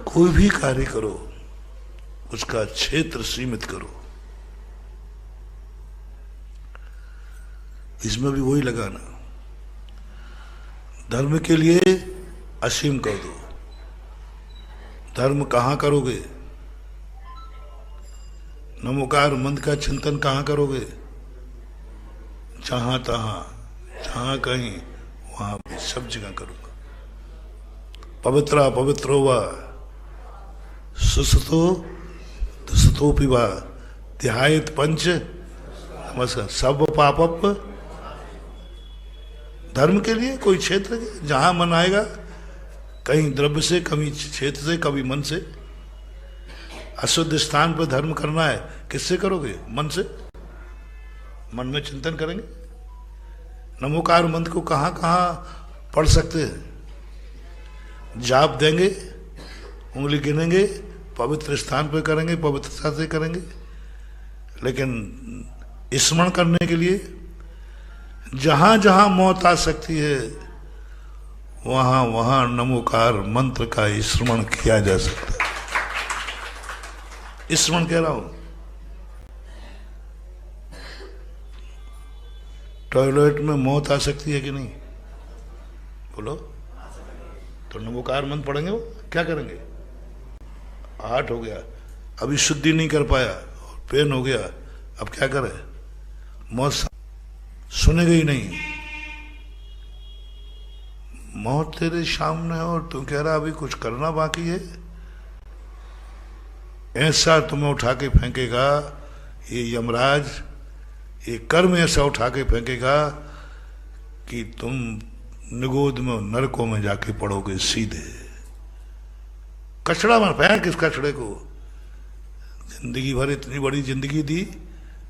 कोई भी कार्य करो उसका क्षेत्र सीमित करो। इसमें भी वही लगाना, धर्म के लिए असीम कर दो। धर्म कहां करोगे? नमोकार मंत्र का चिंतन कहाँ करोगे? जहां तहां, जहां कहीं, वहां भी, सब जगह करूंगा। पवित्रा पवित्रो वा सुसतो दुसतोपि वा ध्यायत पंच नमस्कार सब पापप। धर्म के लिए कोई क्षेत्र जहां मन आएगा, कहीं द्रव्य से, कभी क्षेत्र से, कभी मन से। अशुद्ध स्थान पर धर्म करना है, किससे करोगे? मन से। मन में चिंतन करेंगे। नमोकार मंत्र को कहाँ कहाँ पढ़ सकते हैं? जाप देंगे, उंगली गिनेंगे, पवित्र स्थान पर करेंगे, पवित्रता से करेंगे। लेकिन स्मरण करने के लिए जहां जहां मौत आ सकती है, वहां वहां नमोकार मंत्र का स्मरण किया जा सकता है। स्मरण कह रहा हूं। टॉयलेट में मौत आ सकती है कि नहीं? बोलो। तो नमोकार मंत्र पढ़ेंगे, वो क्या करेंगे? हार्ट हो गया, अभी शुद्धि नहीं कर पाया, पेन हो गया, अब क्या करे? मौत सुनेगा ही नहीं। मौत तेरे सामने और तू कह रहा अभी कुछ करना बाकी है। ऐसा तुम्हें उठा के फेंकेगा ये यमराज, ये कर्म ऐसा उठा के फेंकेगा कि तुम निगोद में, नरकों में जाके पड़ोगे सीधे। कचड़ा मत फेंक इस कचड़े को। जिंदगी भर इतनी बड़ी जिंदगी दी,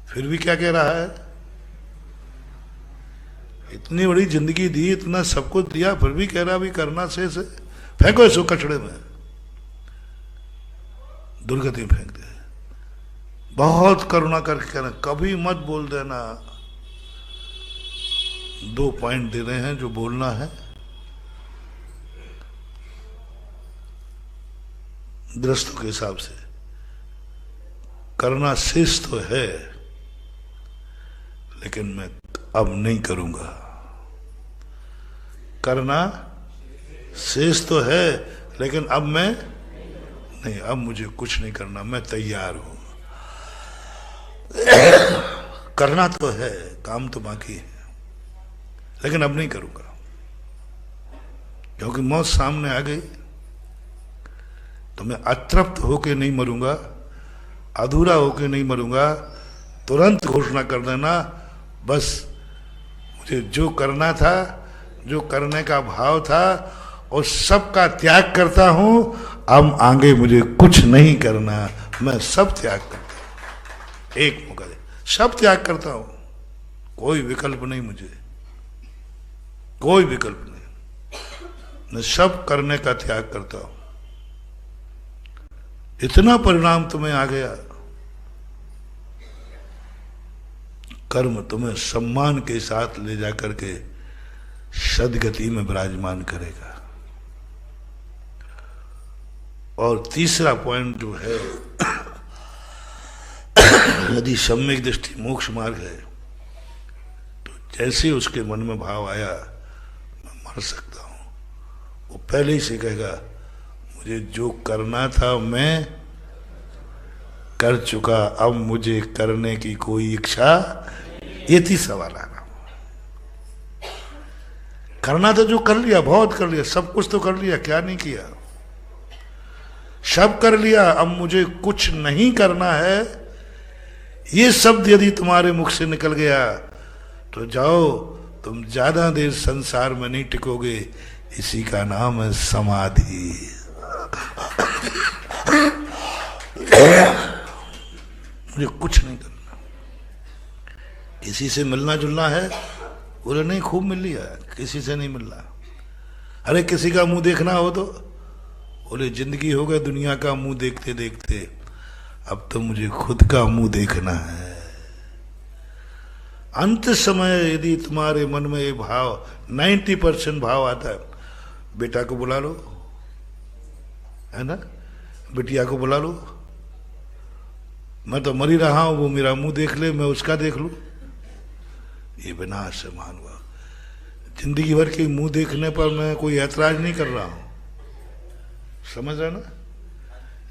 फिर भी क्या कह रहा है? इतनी बड़ी जिंदगी दी, इतना सब कुछ दिया, फिर भी कह रहा भी करना से फेंको इसको कचड़े में, दुर्गति में फेंक दे। बहुत करुणा करके कहना, कभी मत बोल देना। 2 पॉइंट दे रहे हैं जो बोलना है। दृष्टों के हिसाब से करना शेष तो है, लेकिन मैं अब नहीं करूंगा। करना शेष तो है, लेकिन अब मैं नहीं, अब मुझे कुछ नहीं करना, मैं तैयार हूं। करना तो है, काम तो बाकी है, लेकिन अब नहीं करूंगा। क्योंकि मौत सामने आ गई तो मैं अतृप्त होके नहीं मरूंगा, अधूरा होके नहीं मरूंगा। तुरंत घोषणा कर देना, बस मुझे जो करना था, जो करने का भाव था, और सबका त्याग करता हूं। अब आगे मुझे कुछ नहीं करना, मैं सब त्याग करता हूं। एक मौका दे, सब त्याग करता हूं, कोई विकल्प नहीं, मुझे कोई विकल्प नहीं। मैं सब करने का त्याग करता हूं। इतना परिणाम तुम्हें आ गया, कर्म तुम्हें सम्मान के साथ ले जाकर के सदगति में विराजमान करेगा। और तीसरा पॉइंट जो है, यदि सम्यक दृष्टि मोक्ष मार्ग है, तो जैसे उसके मन में भाव आया मैं मर सकता हूं, वो पहले ही से कहेगा मुझे जो करना था मैं कर चुका, अब मुझे करने की कोई इच्छा। ये तीसरा वाला ना, करना तो जो कर लिया, बहुत कर लिया, सब कुछ तो कर लिया, क्या नहीं किया, सब कर लिया, अब मुझे कुछ नहीं करना है। ये शब्द यदि तुम्हारे मुख से निकल गया तो जाओ, तुम ज्यादा देर संसार में नहीं टिकोगे। इसी का नाम है समाधि। मुझे कुछ नहीं करना। किसी से मिलना जुलना है, बोले नहीं खूब मिल लिया, किसी से नहीं मिलना। अरे किसी का मुंह देखना हो तो बोले जिंदगी हो गई दुनिया का मुंह देखते देखते, अब तो मुझे खुद का मुंह देखना है। अंत समय यदि तुम्हारे मन में ये भाव 90% भाव आता है, बेटा को बुला लो, है ना, बिटिया को बुला लो, मैं तो मर ही रहा हूं, वो मेरा मुंह देख ले, मैं उसका देख लूं, ये विनाश है महानुभाव। जिंदगी भर के मुंह देखने पर मैं कोई ऐतराज नहीं कर रहा हूं, समझ रहे ना।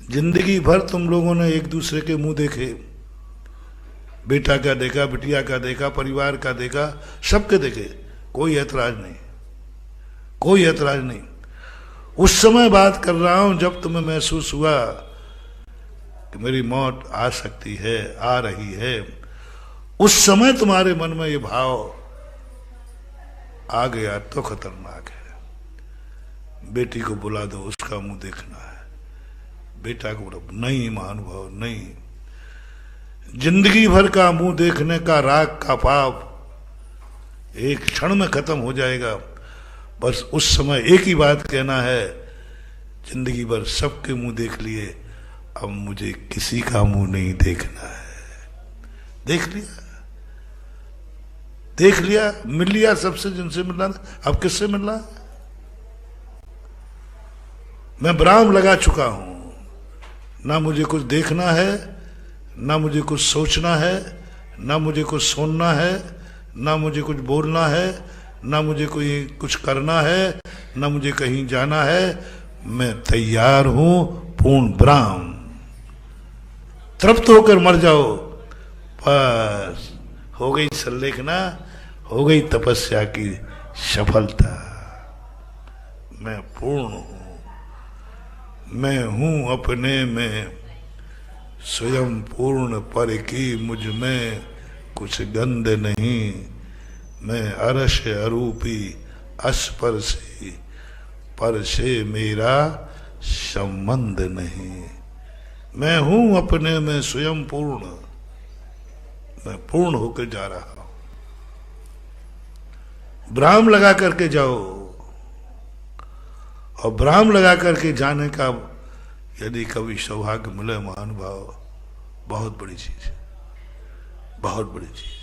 जिंदगी भर तुम लोगों ने एक दूसरे के मुंह देखे, बेटा का देखा, बिटिया का देखा, परिवार का देखा, सबके देखे, कोई ऐतराज नहीं, कोई ऐतराज नहीं। उस समय बात कर रहा हूं जब तुम्हें महसूस हुआ कि मेरी मौत आ सकती है, आ रही है, उस समय तुम्हारे मन में ये भाव आ गया तो खतरनाक है। बेटी को बुला दो, उसका मुंह देखना है। बेटा को बोलो, नहीं महानुभाव नहीं, जिंदगी भर का मुंह देखने का राग का पाप एक क्षण में खत्म हो जाएगा। बस उस समय एक ही बात कहना है, जिंदगी भर सबके मुंह देख लिए, अब मुझे किसी का मुंह नहीं देखना है। देख लिया, देख लिया, मिल लिया सबसे जिनसे मिलना था, अब किससे मिलना है? मैं विराम लगा चुका हूं, ना मुझे कुछ देखना है, ना मुझे कुछ सोचना है, ना मुझे कुछ सुनना है, ना मुझे कुछ बोलना है, ना मुझे कोई कुछ करना है, ना मुझे कहीं जाना है। मैं तैयार हूं, पूर्ण विराम। तृप्त होकर मर जाओ, बस हो गई संलेखना, हो गई तपस्या की सफलता। मैं पूर्ण हूं, मैं हूं अपने में स्वयं पूर्ण, पर की मुझ में कुछ गंध नहीं। मैं अरश अरूपी अस्पर्शी, पर से मेरा संबंध नहीं। मैं हूं अपने में स्वयं पूर्ण, मैं पूर्ण होकर जा रहा हूं। विराम लगा करके जाओ, और विराम लगा करके जाने का यदि कभी सौभाग्य मिले महानुभाव, बहुत बड़ी चीज है, बहुत बड़ी चीज।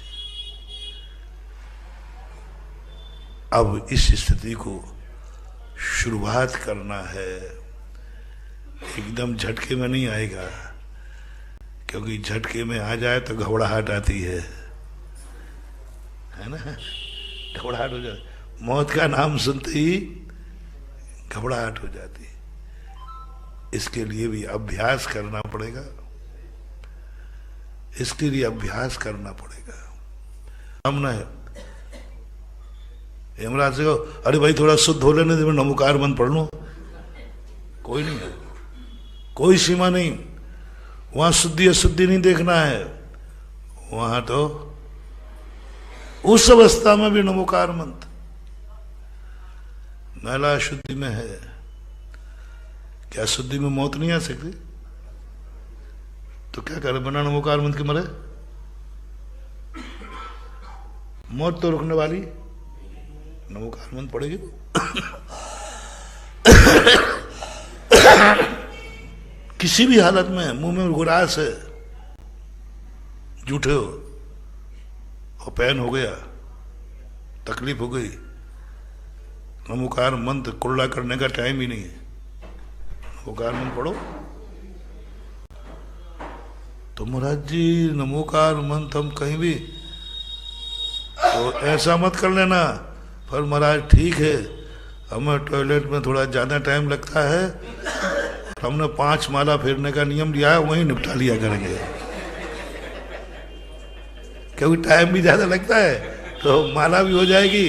अब इस स्थिति को शुरुआत करना है, एकदम झटके में नहीं आएगा, क्योंकि झटके में आ जाए तो घबराहट आती है ना, घबराहट हो जाती, मौत का नाम सुनते ही घबराहट हो जाती है। इसके लिए भी अभ्यास करना पड़ेगा, इसके लिए अभ्यास करना पड़ेगा। हम न यमराज से कहो, अरे भाई थोड़ा शुद्ध हो लेने दे, मैं नमोकार मंत्र पढ़ लूं, कोई नहीं है, कोई सीमा नहीं। वहां शुद्धि अशुद्धि नहीं देखना है, वहां तो उस अवस्था में भी नमोकार मंत्र। महिला शुद्धि में है, क्या शुद्धि में मौत नहीं आ सकती? तो क्या करे, बिना नमोकार मंत्र के मरे? मौत तो रुकने वाली, नमोकार मंत्र पड़ेगी। किसी भी हालत में मुंह में गुरास है, झूठे हो और पैन हो गया, तकलीफ हो गई, नमोकार मंत्र कुल्ला करने का टाइम ही नहीं है, नमोकार मंत्र पढ़ो। तो महाराज जी नमोकार मंत्र हम कहीं भी, तो ऐसा मत कर लेना। पर महाराज ठीक है, हमें टॉयलेट में थोड़ा ज्यादा टाइम लगता है, हमने 5 माला फेरने का नियम लिया है, वहीं निपटा लिया करेंगे, क्योंकि टाइम भी ज्यादा लगता है तो माला भी हो जाएगी,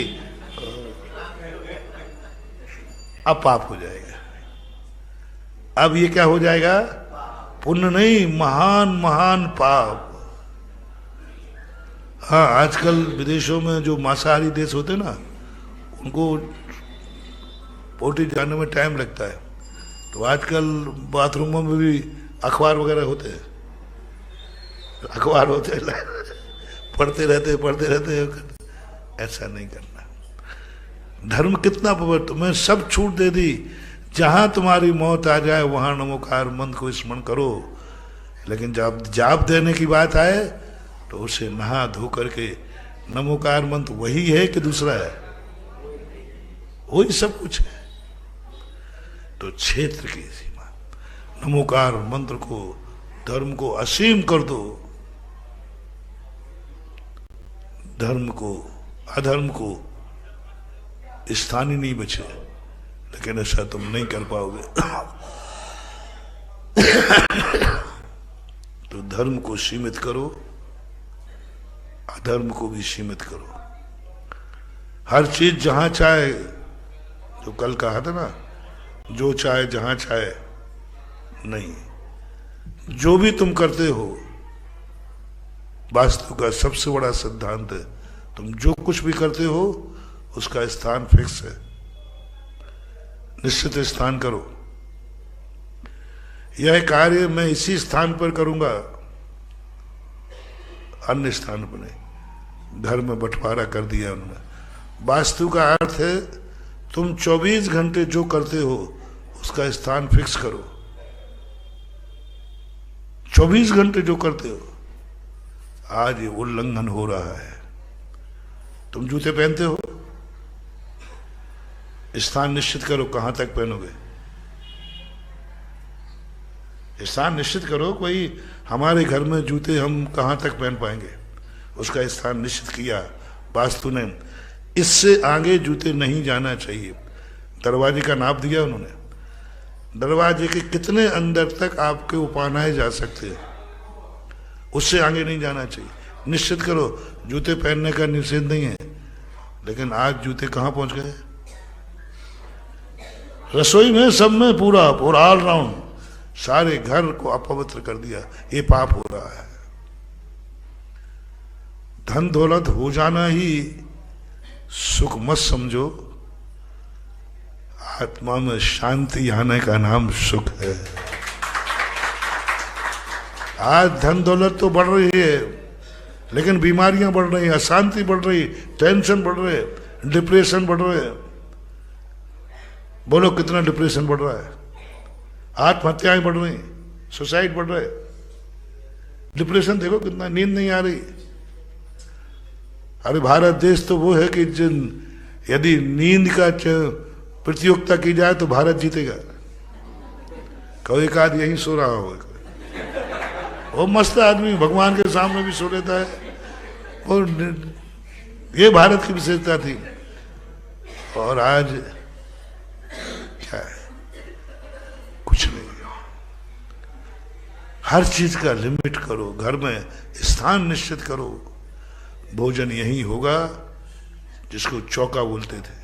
अब पाप हो जाएगा। अब ये क्या हो जाएगा? पुण्य नहीं, महान महान पाप। हाँ, आजकल विदेशों में जो मांसाहारी देश होते ना, उनको पोटी जाने में टाइम लगता है, तो आजकल बाथरूमों में भी अखबार वगैरह होते हैं, अखबार होते हैं, पढ़ते रहते। ऐसा नहीं करना। धर्म कितना पवित्र, तुम्हें सब छूट दे दी, जहां तुम्हारी मौत आ जाए वहां नमोकार मंत्र को स्मरण करो, लेकिन जब जाप देने की बात आए तो उसे नहा धो करके, नमोकार मंत्र वही है कि दूसरा है? वही सब कुछ है। तो क्षेत्र की सीमा, नमोकार मंत्र को, धर्म को असीम कर दो, धर्म को, अधर्म को स्थान ही नहीं बचे, लेकिन ऐसा तुम नहीं कर पाओगे। तो धर्म को सीमित करो, धर्म को भी सीमित करो। हर चीज जहां चाहे, जो कल कहा था ना, जो चाहे जहां चाहे नहीं। जो भी तुम करते हो, वास्तु का सबसे बड़ा सिद्धांत है, तुम जो कुछ भी करते हो उसका स्थान फिक्स है, निश्चित स्थान करो। यह कार्य मैं इसी स्थान पर करूंगा, अन्य स्थान पर नहीं। घर में बंटवारा कर दिया उन्होंने। वास्तु का अर्थ है तुम 24 घंटे जो करते हो उसका स्थान फिक्स करो। 24 घंटे जो करते हो, आज ये उल्लंघन हो रहा है। तुम जूते पहनते हो, स्थान निश्चित करो कहां तक पहनोगे। स्थान निश्चित करो, कोई हमारे घर में जूते हम कहां तक पहन पाएंगे, उसका स्थान निश्चित किया वास्तु ने। इससे आगे जूते नहीं जाना चाहिए। दरवाजे का नाप दिया उन्होंने, दरवाजे के कितने अंदर तक आपके उपानाए जा सकते हैं, उससे आगे नहीं जाना चाहिए। निश्चित करो। जूते पहनने का निषेध नहीं है, लेकिन आज जूते कहां पहुंच गए? रसोई में, सब में, पूरा ऑलराउंड सारे घर को अपवित्र कर दिया। ये पाप हो रहा है। धन दौलत हो जाना ही सुख मत समझो, आत्मा में शांति आने का नाम सुख है। आज धन दौलत तो बढ़ रही है, लेकिन बीमारियां बढ़ रही, अशांति बढ़ रही, टेंशन बढ़ रहे, डिप्रेशन बढ़ रहे। बोलो कितना डिप्रेशन बढ़ रहा है, आत्महत्याएं बढ़ रही, सुसाइड बढ़ रहे। डिप्रेशन देखो कितना, नींद नहीं आ रही। अरे भारत देश तो वो है कि जिन यदि नींद का प्रतियोगिता की जाए तो भारत जीतेगा। कोई एक आदमी यहीं सो रहा होगा, वो मस्त आदमी भगवान के सामने भी सो लेता है। और ये भारत की विशेषता थी। और आज क्या है? कुछ नहीं। हर चीज का लिमिट करो, घर में स्थान निश्चित करो। भोजन यही होगा जिसको चौका बोलते थे।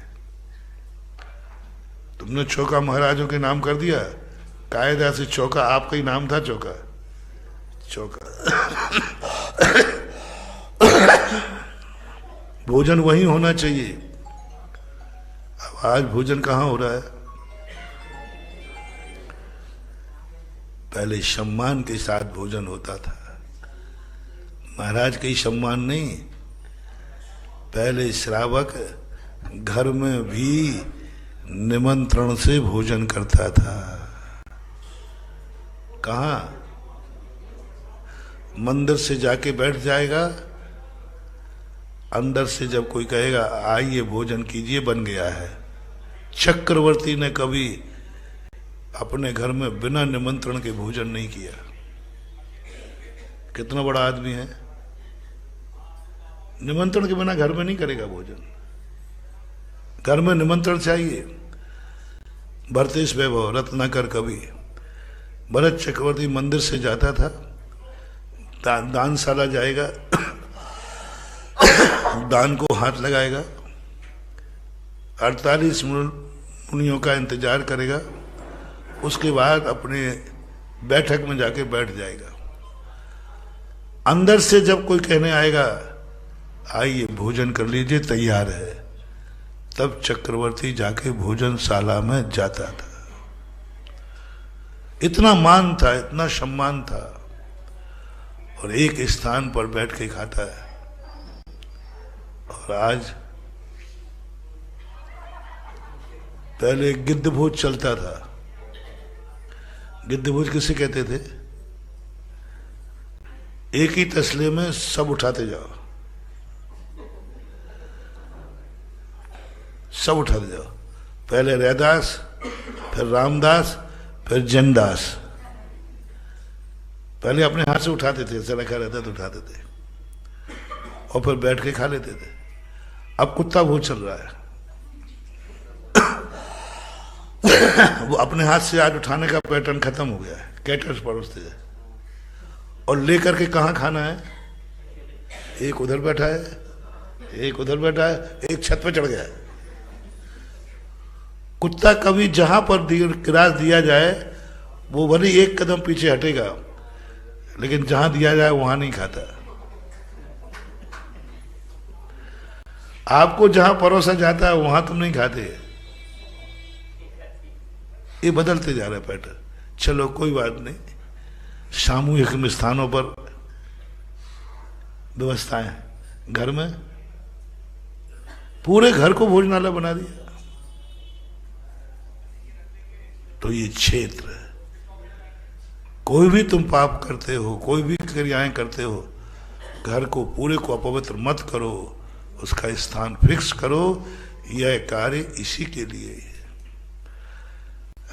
तुमने चौका महाराजों के नाम कर दिया, कायदा से चौका आपका ही नाम था। चौका भोजन वही होना चाहिए। अब आज भोजन कहां हो रहा है? पहले सम्मान के साथ भोजन होता था। महाराज का ही सम्मान नहीं, पहले श्रावक घर में भी निमंत्रण से भोजन करता था। कहाँ? मंदिर से जाके बैठ जाएगा, अंदर से जब कोई कहेगा आइए भोजन कीजिए, बन गया है। चक्रवर्ती ने कभी अपने घर में बिना निमंत्रण के भोजन नहीं किया। कितना बड़ा आदमी है, निमंत्रण के बिना घर में नहीं करेगा भोजन। घर में निमंत्रण चाहिए। भरतेश वैभव रत्नाकर कवि भरत चक्रवर्ती मंदिर से जाता था, दानशाला जाएगा, दान को हाथ लगाएगा, 48 मुनियों का इंतजार करेगा, उसके बाद अपने बैठक में जाके बैठ जाएगा। अंदर से जब कोई कहने आएगा आइए भोजन कर लीजिए, तैयार है, तब चक्रवर्ती जाके भोजनशाला में जाता था। इतना मान था, इतना सम्मान था। और एक स्थान पर बैठ के खाता है। और आज पहले गिद्ध भोज चलता था। गिद्ध भोज किसे कहते थे? एक ही तसले में सब उठाते जाओ, सब उठाते जाओ। पहले रैदास, फिर रामदास, फिर जनदास। पहले अपने हाथ से उठाते थे, ऐसा रखा रहता तो उठाते थे, और फिर बैठ के खा लेते थे। अब कुत्ता भोज चल रहा है। वो अपने हाथ से आज उठाने का पैटर्न खत्म हो गया है, कैटर्स परोसते हैं। और लेकर के कहाँ खाना है? एक उधर बैठा है, एक उधर बैठा है, एक छत पे चढ़ गया है। कुत्ता कभी जहां पर ग्रास दिया जाए वो भले एक कदम पीछे हटेगा, लेकिन जहां दिया जाए वहां नहीं खाता। आपको जहां परोसा जाता है वहां तुम नहीं खाते। ये बदलते जा रहा है पैटर्न। चलो कोई बात नहीं, सामूहिक स्थानों पर व्यवस्थाएं, घर में पूरे घर को भोजनालय बना दिया। तो ये क्षेत्र, कोई भी तुम पाप करते हो, कोई भी क्रियाएं करते हो, घर को पूरे को अपवित्र मत करो, उसका स्थान फिक्स करो। यह कार्य इसी के लिए है।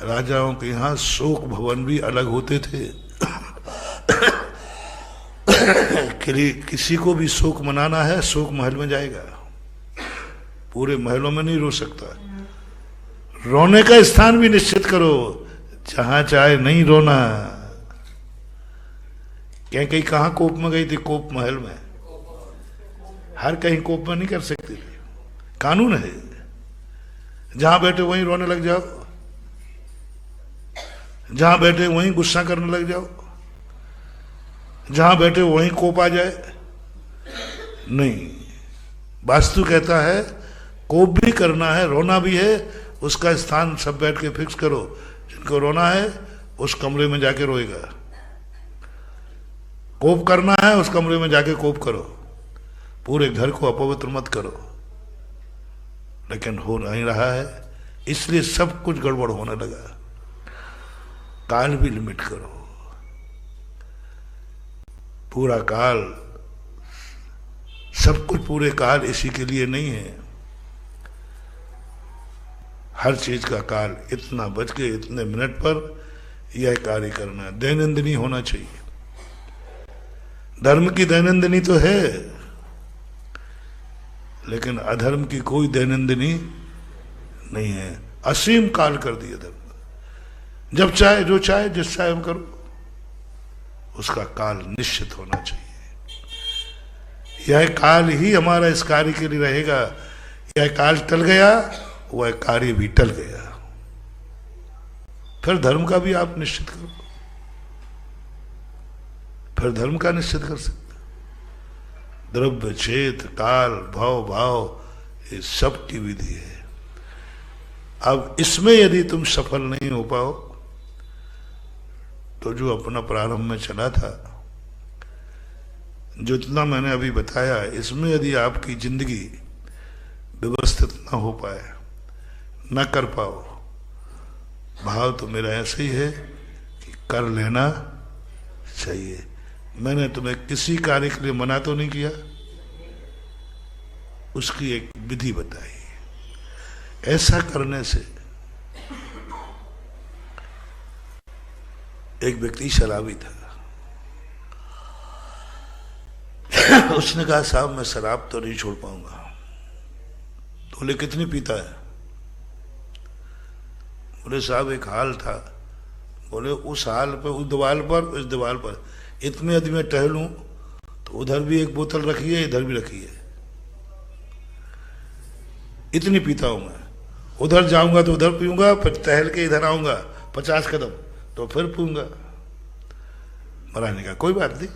राजाओं के यहाँ शोक भवन भी अलग होते थे। किसी को भी शोक मनाना है, शोक महल में जाएगा, पूरे महलों में नहीं रो सकता। रोने का स्थान भी निश्चित करो, जहां चाहे नहीं रोना। कहीं कहां कोप में गई थी? कोप महल में। हर कहीं कोप में नहीं कर सकती थी, कानून है। जहां बैठे वहीं रोने लग जाओ, जहां बैठे वहीं गुस्सा करने लग जाओ, जहां बैठे वहीं कोप आ जाए, नहीं। वास्तु कहता है कोप भी करना है, रोना भी है, उसका स्थान सब बैठ के फिक्स करो। जिनको रोना है उस कमरे में जाके रोएगा, कोप करना है उस कमरे में जाके कोप करो। पूरे घर को अपवित्र मत करो। लेकिन हो नहीं रहा है, इसलिए सब कुछ गड़बड़ होने लगा। काल भी लिमिट करो। पूरा काल, सब कुछ पूरे काल इसी के लिए नहीं है। हर चीज का काल, इतना बज के इतने मिनट पर यह कार्य करना, दैनंदिनी होना चाहिए। धर्म की दैनंदिनी तो है, लेकिन अधर्म की कोई दैनंदिनी नहीं है। असीम काल कर दिया धर्म। जब चाहे, जो चाहे, जिस चाहे करो, उसका काल निश्चित होना चाहिए। यह काल ही हमारा इस कार्य के लिए रहेगा। यह काल टल गया, वह कार्य भी टल गया। फिर धर्म का भी आप निश्चित करो, फिर धर्म का निश्चित कर सकते। द्रव्य, क्षेत्र, काल, भाव, ये सब की विधि है। अब इसमें यदि तुम सफल नहीं हो पाओ, तो जो अपना प्रारंभ में चला था, जो इतना मैंने अभी बताया, इसमें यदि आपकी जिंदगी व्यवस्थित ना हो पाए, ना कर पाओ, भाव तो मेरा ऐसे ही है कि कर लेना चाहिए। मैंने तुम्हें किसी कार्य के लिए मना तो नहीं किया, उसकी एक विधि बताई। ऐसा करने से एक व्यक्ति शराबी था। उसने कहा साहब मैं शराब तो नहीं छोड़ पाऊंगा। तो बोले कितनी पीता है? बोले साहब एक हाल था। बोले उस हाल पे, उस दीवार पर, इस दीवार पर इतने यदि मैं टहलूं तो उधर भी एक बोतल रखी है, इधर भी रखी है, इतनी पीता हूं मैं। उधर जाऊंगा तो उधर पीऊंगा, फिर टहल के इधर आऊंगा 50 कदम तो फिर पीऊंगा। महाराज ने कहा कोई बात नहीं,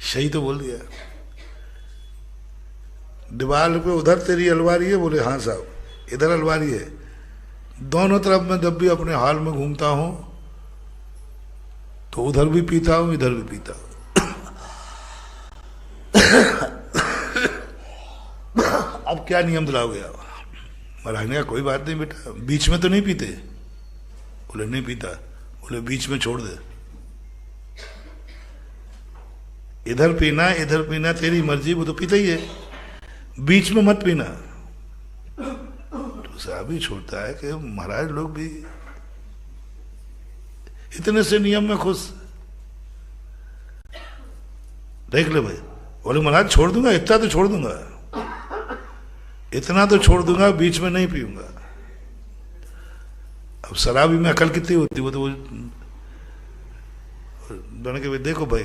सही तो बोल दिया। दीवार पे उधर तेरी अलमारी है? बोले हाँ साहब इधर अलमारी है। दोनों तरफ मैं जब भी अपने हाल में घूमता हूं तो उधर भी पीता हूं, इधर भी पीता हूं। अब क्या नियम दिलाओगे आप? महाराज ने कहा कोई बात नहीं बेटा, बीच में तो नहीं पीते? बोले नहीं पीता। बोले बीच में छोड़ दे, इधर पीना इधर पीना तेरी मर्जी, वो तो पीता ही है, बीच में मत पीना। तो साहब ही छोड़ता है कि महाराज लोग भी इतने से नियम में खुश। देख ले भाई, बोले महाराज छोड़ दूंगा, इतना तो छोड़ दूंगा, इतना तो छोड़ दूंगा, बीच में नहीं पीऊंगा। अब शराबी में अकल कितनी होती? वो तो दोनों के देखो भाई,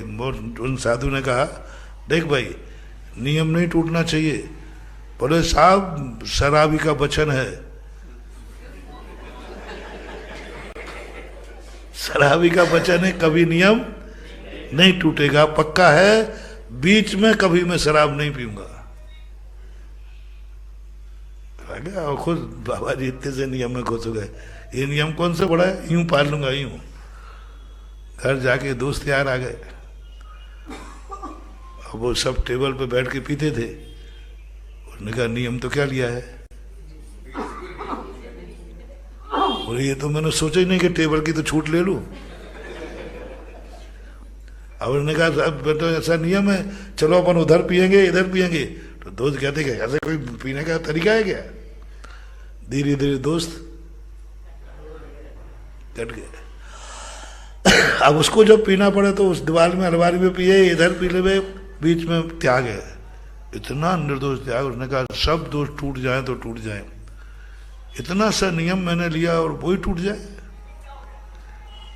उन साधु ने कहा देख भाई, नियम नहीं टूटना चाहिए। बोले साहब शराबी का वचन है, शराबी का वचन है, कभी नियम नहीं टूटेगा, पक्का है, बीच में कभी मैं शराब नहीं पीऊंगा। और खुद बाबा जी इतने से नियम में घुस गए, ये नियम कौन सा बड़ा है, यूं पाल लूंगा यूं। घर जाके दोस्त यार आ गए, अब वो सब टेबल पे बैठ के पीते थे। उन्होंने कहा नियम तो क्या लिया है, और ये तो मैंने सोचा ही नहीं कि टेबल की तो छूट ले लूं। अब उन्होंने कहा बेटा ऐसा नियम है, चलो अपन उधर पियेंगे इधर पियेंगे। तो दोस्त कहते क्या ऐसे कोई पीने का तरीका है क्या। धीरे धीरे दोस्त कट गए। अब उसको जब पीना पड़े तो उस दीवार में अलमारी में पिए, इधर पी ले, बीच में त्याग है, इतना निर्दोष त्याग। उसने कहा सब दोष टूट जाए तो टूट जाए, इतना सा नियम मैंने लिया और वो ही टूट जाए।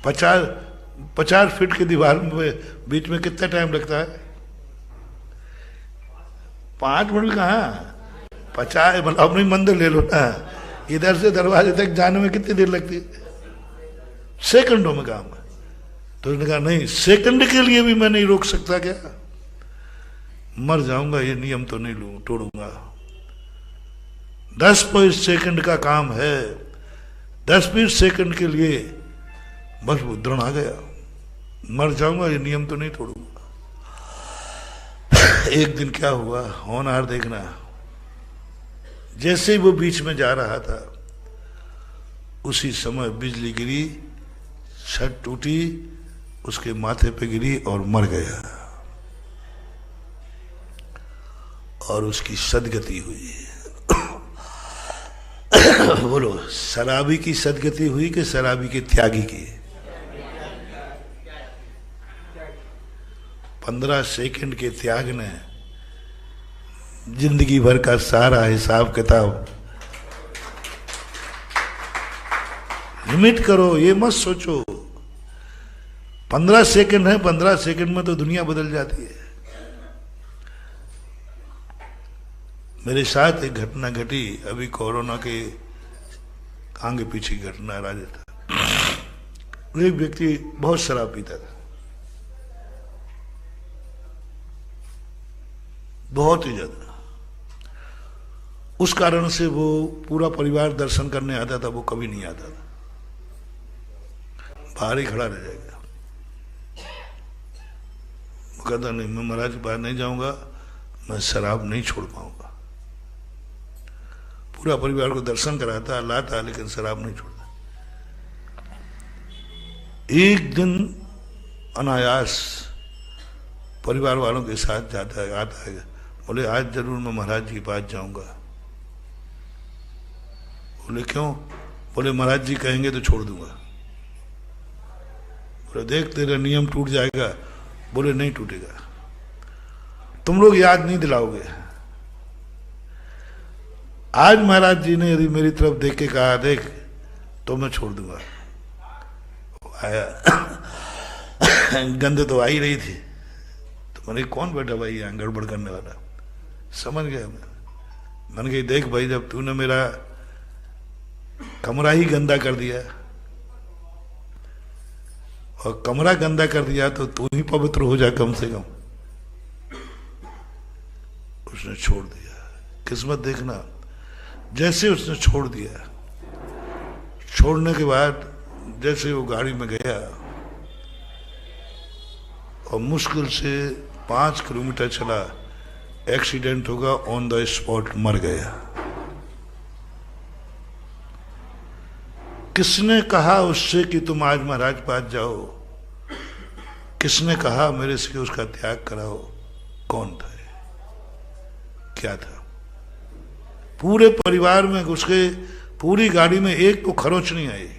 50 फीट की दीवार में बीच में कितना टाइम लगता है, 5 मिनट कहाँ, 50 मतलब अपनी मंदिर ले लो ना, इधर से दरवाजे तक जाने में कितनी देर लगती है, सेकंडों में काम है। तो उसने कहा नहीं, सेकंड के लिए भी मैं नहीं रोक सकता क्या, मर जाऊंगा, ये नियम तो नहीं तोड़ूंगा। 10 सेकंड का काम है, 10-20 सेकंड के लिए बस वो दृढ़ आ गया, मर जाऊंगा, ये नियम तो नहीं तोड़ूंगा। एक दिन क्या हुआ, होनहार देखना, जैसे ही वो बीच में जा रहा था उसी समय बिजली गिरी, छत टूटी, उसके माथे पे गिरी और मर गया, और उसकी सदगति हुई। बोलो, शराबी की सदगति हुई कि शराबी के त्यागी की। 15 सेकंड के त्याग ने जिंदगी भर का सारा हिसाब किताब। लिमिट करो, ये मत सोचो 15 सेकंड है, 15 सेकंड में तो दुनिया बदल जाती है। मेरे साथ एक घटना घटी अभी कोरोना के आगे पीछे घटना, राजस्थान। एक व्यक्ति बहुत शराब पीता था, बहुत ही ज्यादा। उस कारण से वो पूरा परिवार दर्शन करने आता था, वो कभी नहीं आता था, बाहर ही खड़ा रह जाएगा। वो कहता नहीं, मैं महाराज के पास नहीं जाऊंगा, मैं शराब नहीं छोड़ पाऊंगा। पूरा परिवार को दर्शन कराता, लाता, लेकिन शराब नहीं छोड़ता। एक दिन अनायास परिवार वालों के साथ जाता है, आता है, बोले आज जरूर मैं महाराज जी के पास जाऊंगा। बोले क्यों, बोले महाराज जी कहेंगे तो छोड़ दूंगा। बोले देख तेरा नियम टूट जाएगा। बोले नहीं टूटेगा, तुम लोग याद नहीं दिलाओगे। आज महाराज जी ने यदि मेरी तरफ देख के कहा देख तो मैं छोड़ दूंगा। आया गंध तो आ ही रही थी, तो मैंने कौन बैठा भाई यहाँ गड़बड़ करने वाला, समझ गया मैंने कही देख भाई, जब तूने मेरा कमरा ही गंदा कर दिया और कमरा गंदा कर दिया तो तू ही पवित्र हो जा कम से कम। उसने छोड़ दिया, किस्मत देखना। जैसे उसने छोड़ दिया, छोड़ने के बाद जैसे वो गाड़ी में गया और मुश्किल से 5 किलोमीटर चला, एक्सीडेंट होगा, ऑन द स्पॉट मर गया। किसने कहा उससे कि तुम आज महाराज पास जाओ, किसने कहा मेरे से कि उसका त्याग कराओ, कौन था, क्या था। पूरे परिवार में उसके पूरी गाड़ी में एक को खरोच नहीं आई,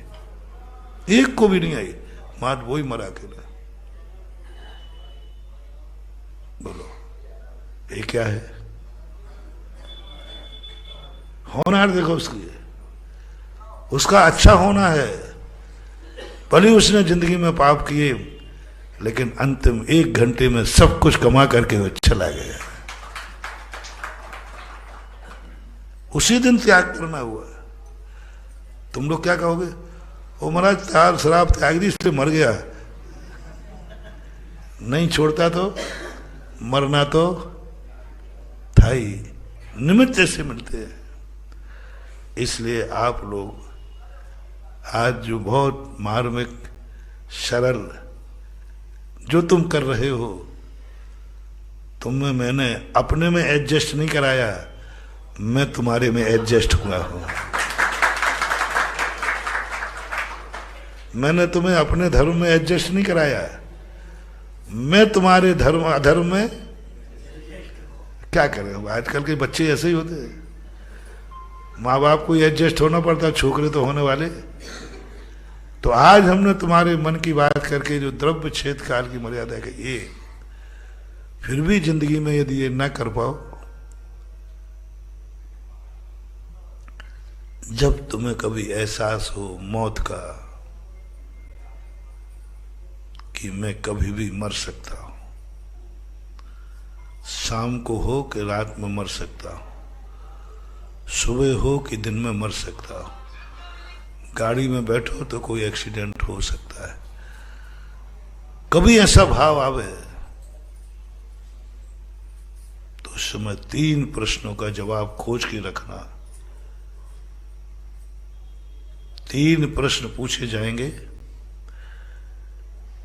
एक को भी नहीं आई, मात वही मरा अकेला। बोलो ये क्या है, होनहार देखो उसकी, उसका अच्छा होना है। भले उसने जिंदगी में पाप किए, लेकिन अंतिम 1 घंटे में सब कुछ कमा करके वो चला गया। उसी दिन त्याग करना हुआ। तुम लोग क्या कहोगे, वो महाराज तार शराब त्याग दी इसलिए मर गया। नहीं छोड़ता तो मरना तो था ही, निमित्त जैसे मिलते हैं। इसलिए आप लोग आज जो बहुत मार्मिक सरल जो तुम कर रहे हो, तुम्हें मैंने अपने में एडजस्ट नहीं कराया, मैं तुम्हारे में एडजस्ट हुआ हूं। मैंने तुम्हें अपने धर्म में एडजस्ट नहीं कराया, मैं तुम्हारे धर्म अधर्म में क्या करें। आजकल के बच्चे ऐसे ही होते हैं, माँ बाप को एडजस्ट होना पड़ता, छोकरे तो होने वाले। तो आज हमने तुम्हारे मन की बात करके जो द्रव्य छेद काल की मर्यादा है, ये फिर भी जिंदगी में यदि ये न कर पाओ, जब तुम्हें कभी एहसास हो मौत का कि मैं कभी भी मर सकता हूं, शाम को हो कि रात में मर सकता हूं, सुबह हो कि दिन में मर सकता हूं, गाड़ी में बैठो तो कोई एक्सीडेंट हो सकता है, कभी ऐसा भाव आवे तो उस समय 3 प्रश्नों का जवाब खोज के रखना। 3 प्रश्न पूछे जाएंगे।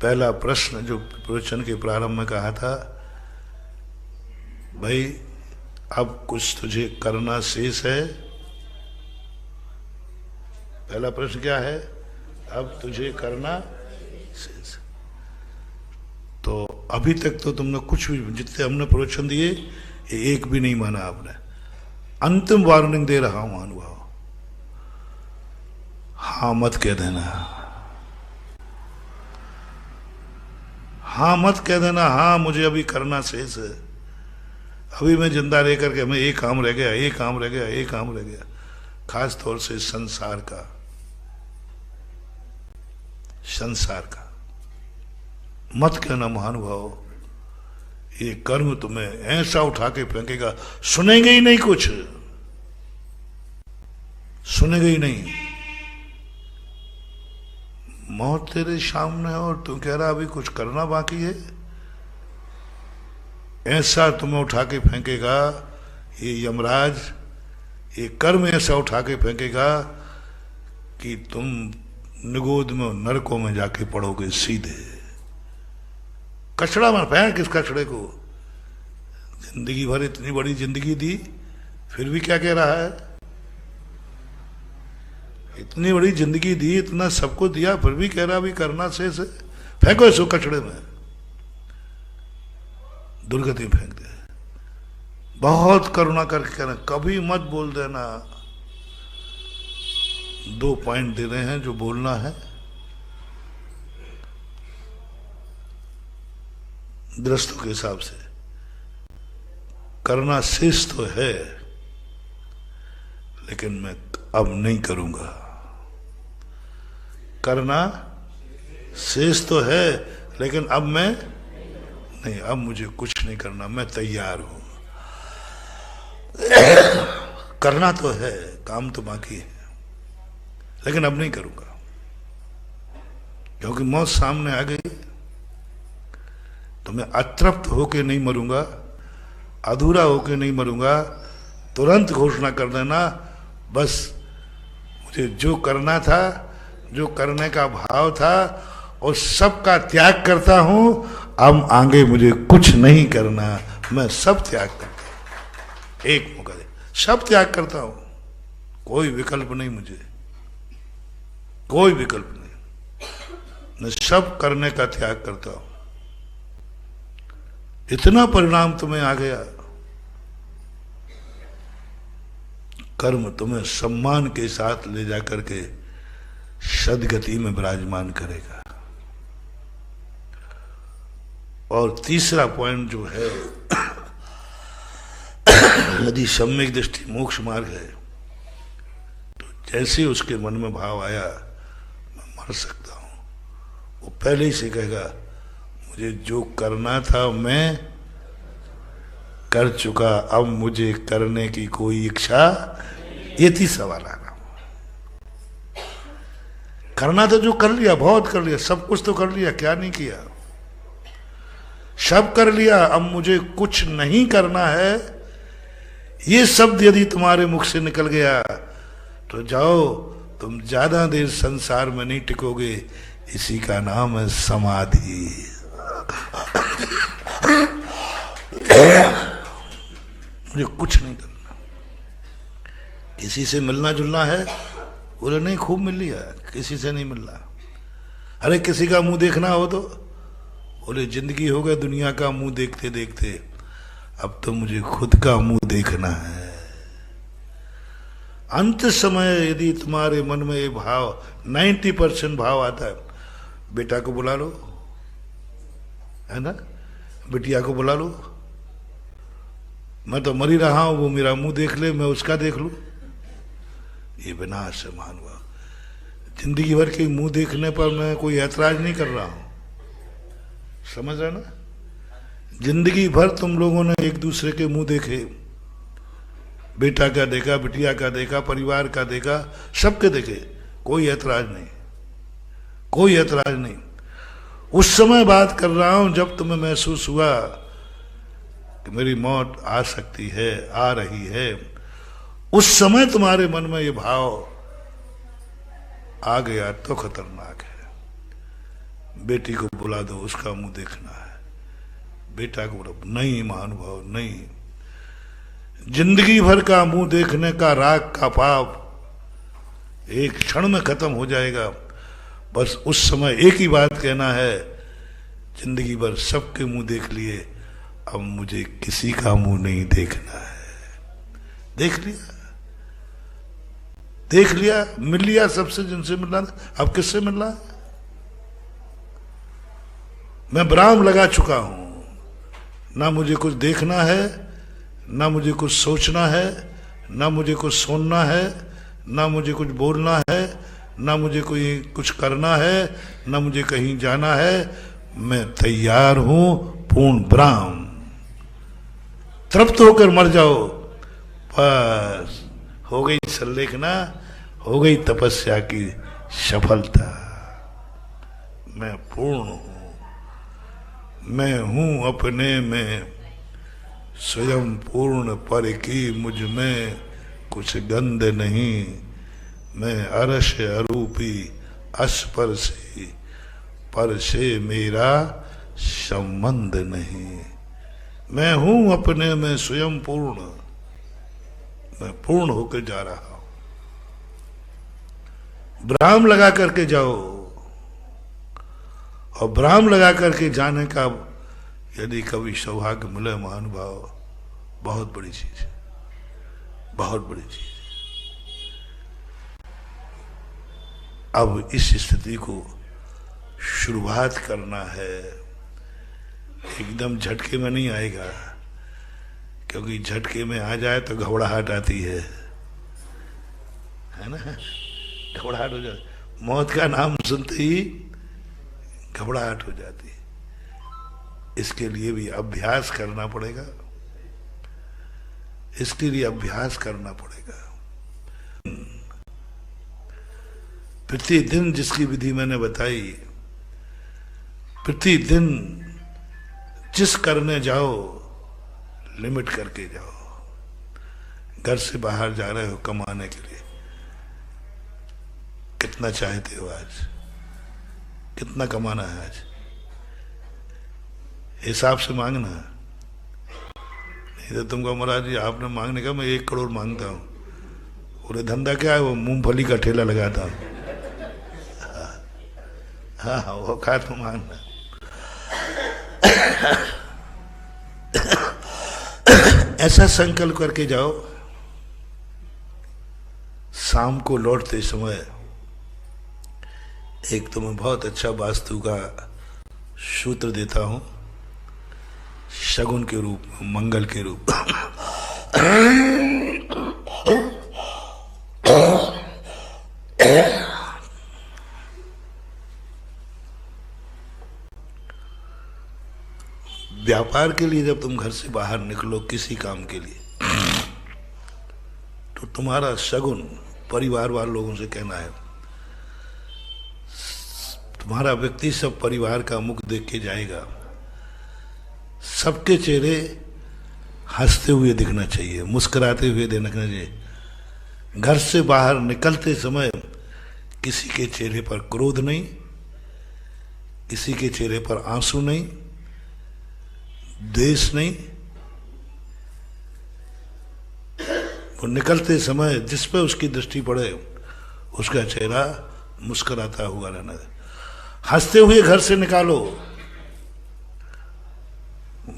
पहला प्रश्न जो प्रवचन के प्रारंभ में कहा था, भाई अब कुछ तुझे करना शेष है। पहला प्रश्न क्या है, अब तुझे करना शेष। तो अभी तक तो तुमने कुछ भी, जितने हमने प्रवचन दिए, एक भी नहीं माना आपने। अंतिम वार्निंग दे रहा हूं अनुभव, हाँ मत कह देना, हाँ मत कह देना, हाँ मुझे अभी करना शेष है, अभी मैं जिंदा रह करके हमें एक काम रह गया, एक काम रह गया, एक काम रह गया। खास तौर से संसार का मत कहना महानुभाव, ये कर्म तुम्हें ऐसा उठा के फेंकेगा, सुनेंगे ही नहीं, कुछ सुनेंगे ही नहीं। मौत तेरे सामने है और तू कह रहा अभी कुछ करना बाकी है। ऐसा तुम्हें उठा के फेंकेगा ये यमराज, ये कर्म ऐसा उठा के फेंकेगा कि तुम निगोद में नरकों में जाके पड़ोगे सीधे। कचड़ा में फेंक इस कचड़े को। जिंदगी भर इतनी बड़ी जिंदगी दी, फिर भी क्या कह रहा है, इतनी बड़ी जिंदगी दी, इतना सबको दिया, फिर भी कह रहा भी करना शेष है। फेंको इसको कचड़े में, दुर्गति में फेंक दे। बहुत करुणा करके कहना, कभी मत बोल देना। 2 पॉइंट दे रहे हैं जो बोलना है। दृष्टों के हिसाब से करना शेष तो है, लेकिन मैं अब नहीं करूंगा। करना शेष तो है, लेकिन अब मैं नहीं, अब मुझे कुछ नहीं करना, मैं तैयार हूं। करना तो है, काम तो बाकी है, लेकिन अब नहीं करूंगा, क्योंकि मौत सामने आ गई। तो मैं अतृप्त होके नहीं मरूंगा, अधूरा होके नहीं मरूंगा। तुरंत घोषणा कर देना, बस मुझे जो करना था, जो करने का भाव था, और सबका त्याग करता हूं। अब आगे मुझे कुछ नहीं करना, मैं सब त्याग करता हूं। एक मौका दे, सब त्याग करता हूं, कोई विकल्प नहीं, मुझे कोई विकल्प नहीं, मैं सब करने का त्याग करता हूं। इतना परिणाम तुम्हें आ गया, कर्म तुम्हें सम्मान के साथ ले जाकर के सदगति में विराजमान करेगा। और तीसरा पॉइंट जो है, यदि सम्यक दृष्टि मोक्ष मार्ग है, तो जैसे उसके मन में भाव आया मैं मर सकता हूं, वो पहले ही से कहेगा मुझे जो करना था मैं कर चुका, अब मुझे करने की कोई इच्छा। ये थी सवाल आना। करना तो जो कर लिया, बहुत कर लिया, सब कुछ तो कर लिया, क्या नहीं किया? सब कर लिया, अब मुझे कुछ नहीं करना है। ये शब्द यदि तुम्हारे मुख से निकल गया तो जाओ, तुम ज्यादा देर संसार में नहीं टिकोगे। इसी का नाम है समाधि। मुझे कुछ नहीं करना। किसी से मिलना जुलना है, बोले नहीं खूब मिल लिया, किसी से नहीं मिलना। अरे किसी का मुंह देखना हो तो बोले जिंदगी हो गया दुनिया का मुंह देखते देखते, अब तो मुझे खुद का मुंह देखना है। अंत समय यदि तुम्हारे मन में ये भाव 90% भाव आता है, बेटा को बुला लो, है ना, बिटिया को बुला लो, मैं तो मर ही रहा हूं, वो मेरा मुंह देख ले, मैं उसका देख लूं। ये विनाश है महानुभाव। जिंदगी भर के मुंह देखने पर मैं कोई ऐतराज नहीं कर रहा हूं, समझ रहे ना? जिंदगी भर तुम लोगों ने एक दूसरे के मुंह देखे, बेटा का देखा, बिटिया का देखा, परिवार का देखा, सबके देखे, कोई ऐतराज नहीं, कोई ऐतराज नहीं। उस समय बात कर रहा हूं जब तुम्हें महसूस हुआ कि मेरी मौत आ सकती है, आ रही है। उस समय तुम्हारे मन में ये भाव आ गया तो खतरनाक है। बेटी को बुला दो, उसका मुंह देखना है। बेटा को बुला, नहीं महानुभाव नहीं। जिंदगी भर का मुंह देखने का राग का पाप एक क्षण में खत्म हो जाएगा। बस उस समय एक ही बात कहना है, जिंदगी भर सबके मुंह देख लिए, अब मुझे किसी का मुंह नहीं देखना है। देख लिया, देख लिया, मिल लिया सबसे जिनसे मिलना था, अब किससे मिलना है? मैं विराम लगा चुका हूं। ना मुझे कुछ देखना है, ना मुझे कुछ सोचना है, ना मुझे कुछ सुनना है, ना मुझे कुछ बोलना है, ना मुझे कोई कुछ करना है, ना मुझे कहीं जाना है। मैं तैयार हूं, पूर्ण विराम। तृप्त होकर मर जाओ, बस हो गई संलेखना, हो गई तपस्या की सफलता। मैं पूर्ण हूं, मैं हूं अपने में स्वयं पूर्ण, पर की मुझ में कुछ गंध नहीं। मैं अरश अरूपी अस्पर्शी, पर से मेरा संबंध नहीं। मैं हूं अपने में स्वयं पूर्ण, मैं पूर्ण होकर जा रहा हूं। विराम लगा करके जाओ, और विराम लगा करके जाने का यदि कभी सौभाग्य मिले महानुभाव, बहुत बड़ी चीज है, बहुत बड़ी चीज। अब इस स्थिति को शुरुआत करना है, एकदम झटके में नहीं आएगा, क्योंकि झटके में आ जाए तो घबराहट आती है ना, घबराहट हो जाती। मौत का नाम सुनते ही घबराहट हो जाती है। इसके लिए भी अभ्यास करना पड़ेगा, इसके लिए अभ्यास करना पड़ेगा। प्रतिदिन जिसकी विधि मैंने बताई, प्रतिदिन जिस करने जाओ लिमिट करके जाओ। घर से बाहर जा रहे हो कमाने के लिए, कितना चाहते हो आज, कितना कमाना है आज, हिसाब से मांगना। नहीं तो तुमको महाराज जी आपने मांगने का, मैं 1 करोड़ मांगता हूं। पूरे धंधा क्या है, वो मूंगफली का ठेला लगाता हूं। हाँ वो खा तो मांगना। ऐसा संकल्प करके जाओ। शाम को लौटते समय एक तो मैं बहुत अच्छा वास्तु का सूत्र देता हूं, शगुन के रूप में, मंगल के रूप। व्यापार के लिए जब तुम घर से बाहर निकलो किसी काम के लिए, तो तुम्हारा शगुन परिवार वाले लोगों से कहना है, तुम्हारा व्यक्ति सब परिवार का मुख देख के जाएगा, सबके चेहरे हंसते हुए दिखना चाहिए, मुस्कुराते हुए दिखना चाहिए। घर से बाहर निकलते समय किसी के चेहरे पर क्रोध नहीं, किसी के चेहरे पर आंसू नहीं, द्वेष नहीं। वो निकलते समय जिस पे उसकी दृष्टि पड़े उसका चेहरा मुस्कुराता हुआ रहना है। हंसते हुए घर से निकालो,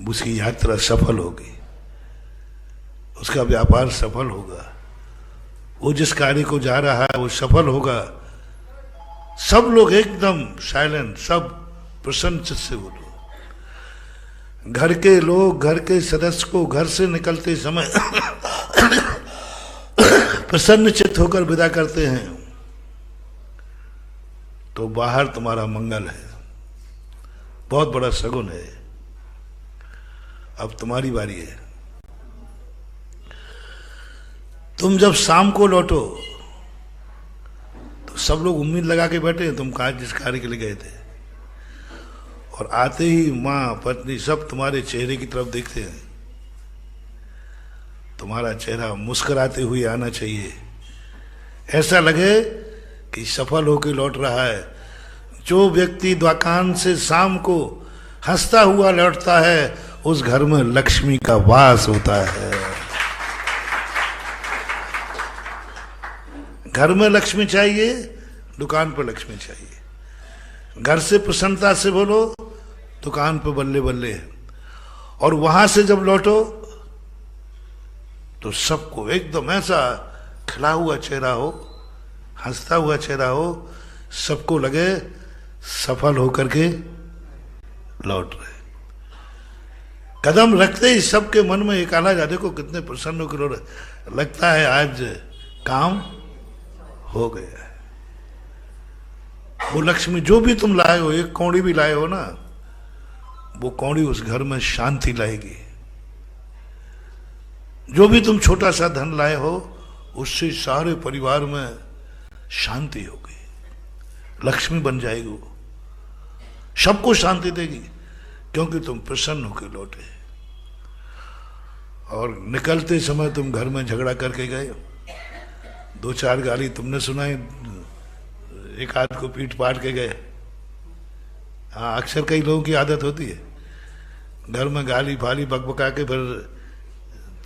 उसकी यात्रा सफल होगी, उसका व्यापार सफल होगा, वो जिस कार्य को जा रहा है वो सफल होगा। सब लोग एकदम साइलेंट, सब प्रसन्न चित्त से बोलो। घर के लोग, घर के सदस्य को घर से निकलते समय प्रसन्न चित्त होकर विदा करते हैं, तो बाहर तुम्हारा मंगल है, बहुत बड़ा शगुन है। अब तुम्हारी बारी है। तुम जब शाम को लौटो तो सब लोग उम्मीद लगा के बैठे हैं तुम जिस कार्य के लिए गए थे, और आते ही माँ पत्नी सब तुम्हारे चेहरे की तरफ देखते हैं। तुम्हारा चेहरा मुस्कुराते हुए आना चाहिए, ऐसा लगे कि सफल होकर लौट रहा है। जो व्यक्ति दुकान से शाम को हंसता हुआ लौटता है उस घर में लक्ष्मी का वास होता है। घर में लक्ष्मी चाहिए, दुकान पर लक्ष्मी चाहिए। घर से प्रसन्नता से बोलो, दुकान पर बल्ले बल्ले है। और वहां से जब लौटो तो सबको एकदम ऐसा खिला हुआ चेहरा हो, हंसता हुआ चेहरा हो, सबको लगे सफल होकर के लौट रहे। कदम रखते ही सबके मन में एक आना जा, देखो कितने प्रसन्न होकर लौट रहे, लगता है आज काम हो गया है। वो लक्ष्मी जो भी तुम लाए हो, एक कौड़ी भी लाए हो ना, वो कौड़ी उस घर में शांति लाएगी। जो भी तुम छोटा सा धन लाए हो उससे सारे परिवार में शांति होगी, लक्ष्मी बन जाएगी, वो सबको शांति देगी, क्योंकि तुम प्रसन्न होकर लौटे। और निकलते समय तुम घर में झगड़ा करके गए, दो चार गाली तुमने सुनाई, एक आध को पीट पाट के गए। हाँ, अक्सर कई लोगों की आदत होती है, घर में गाली फाली बकबका के फिर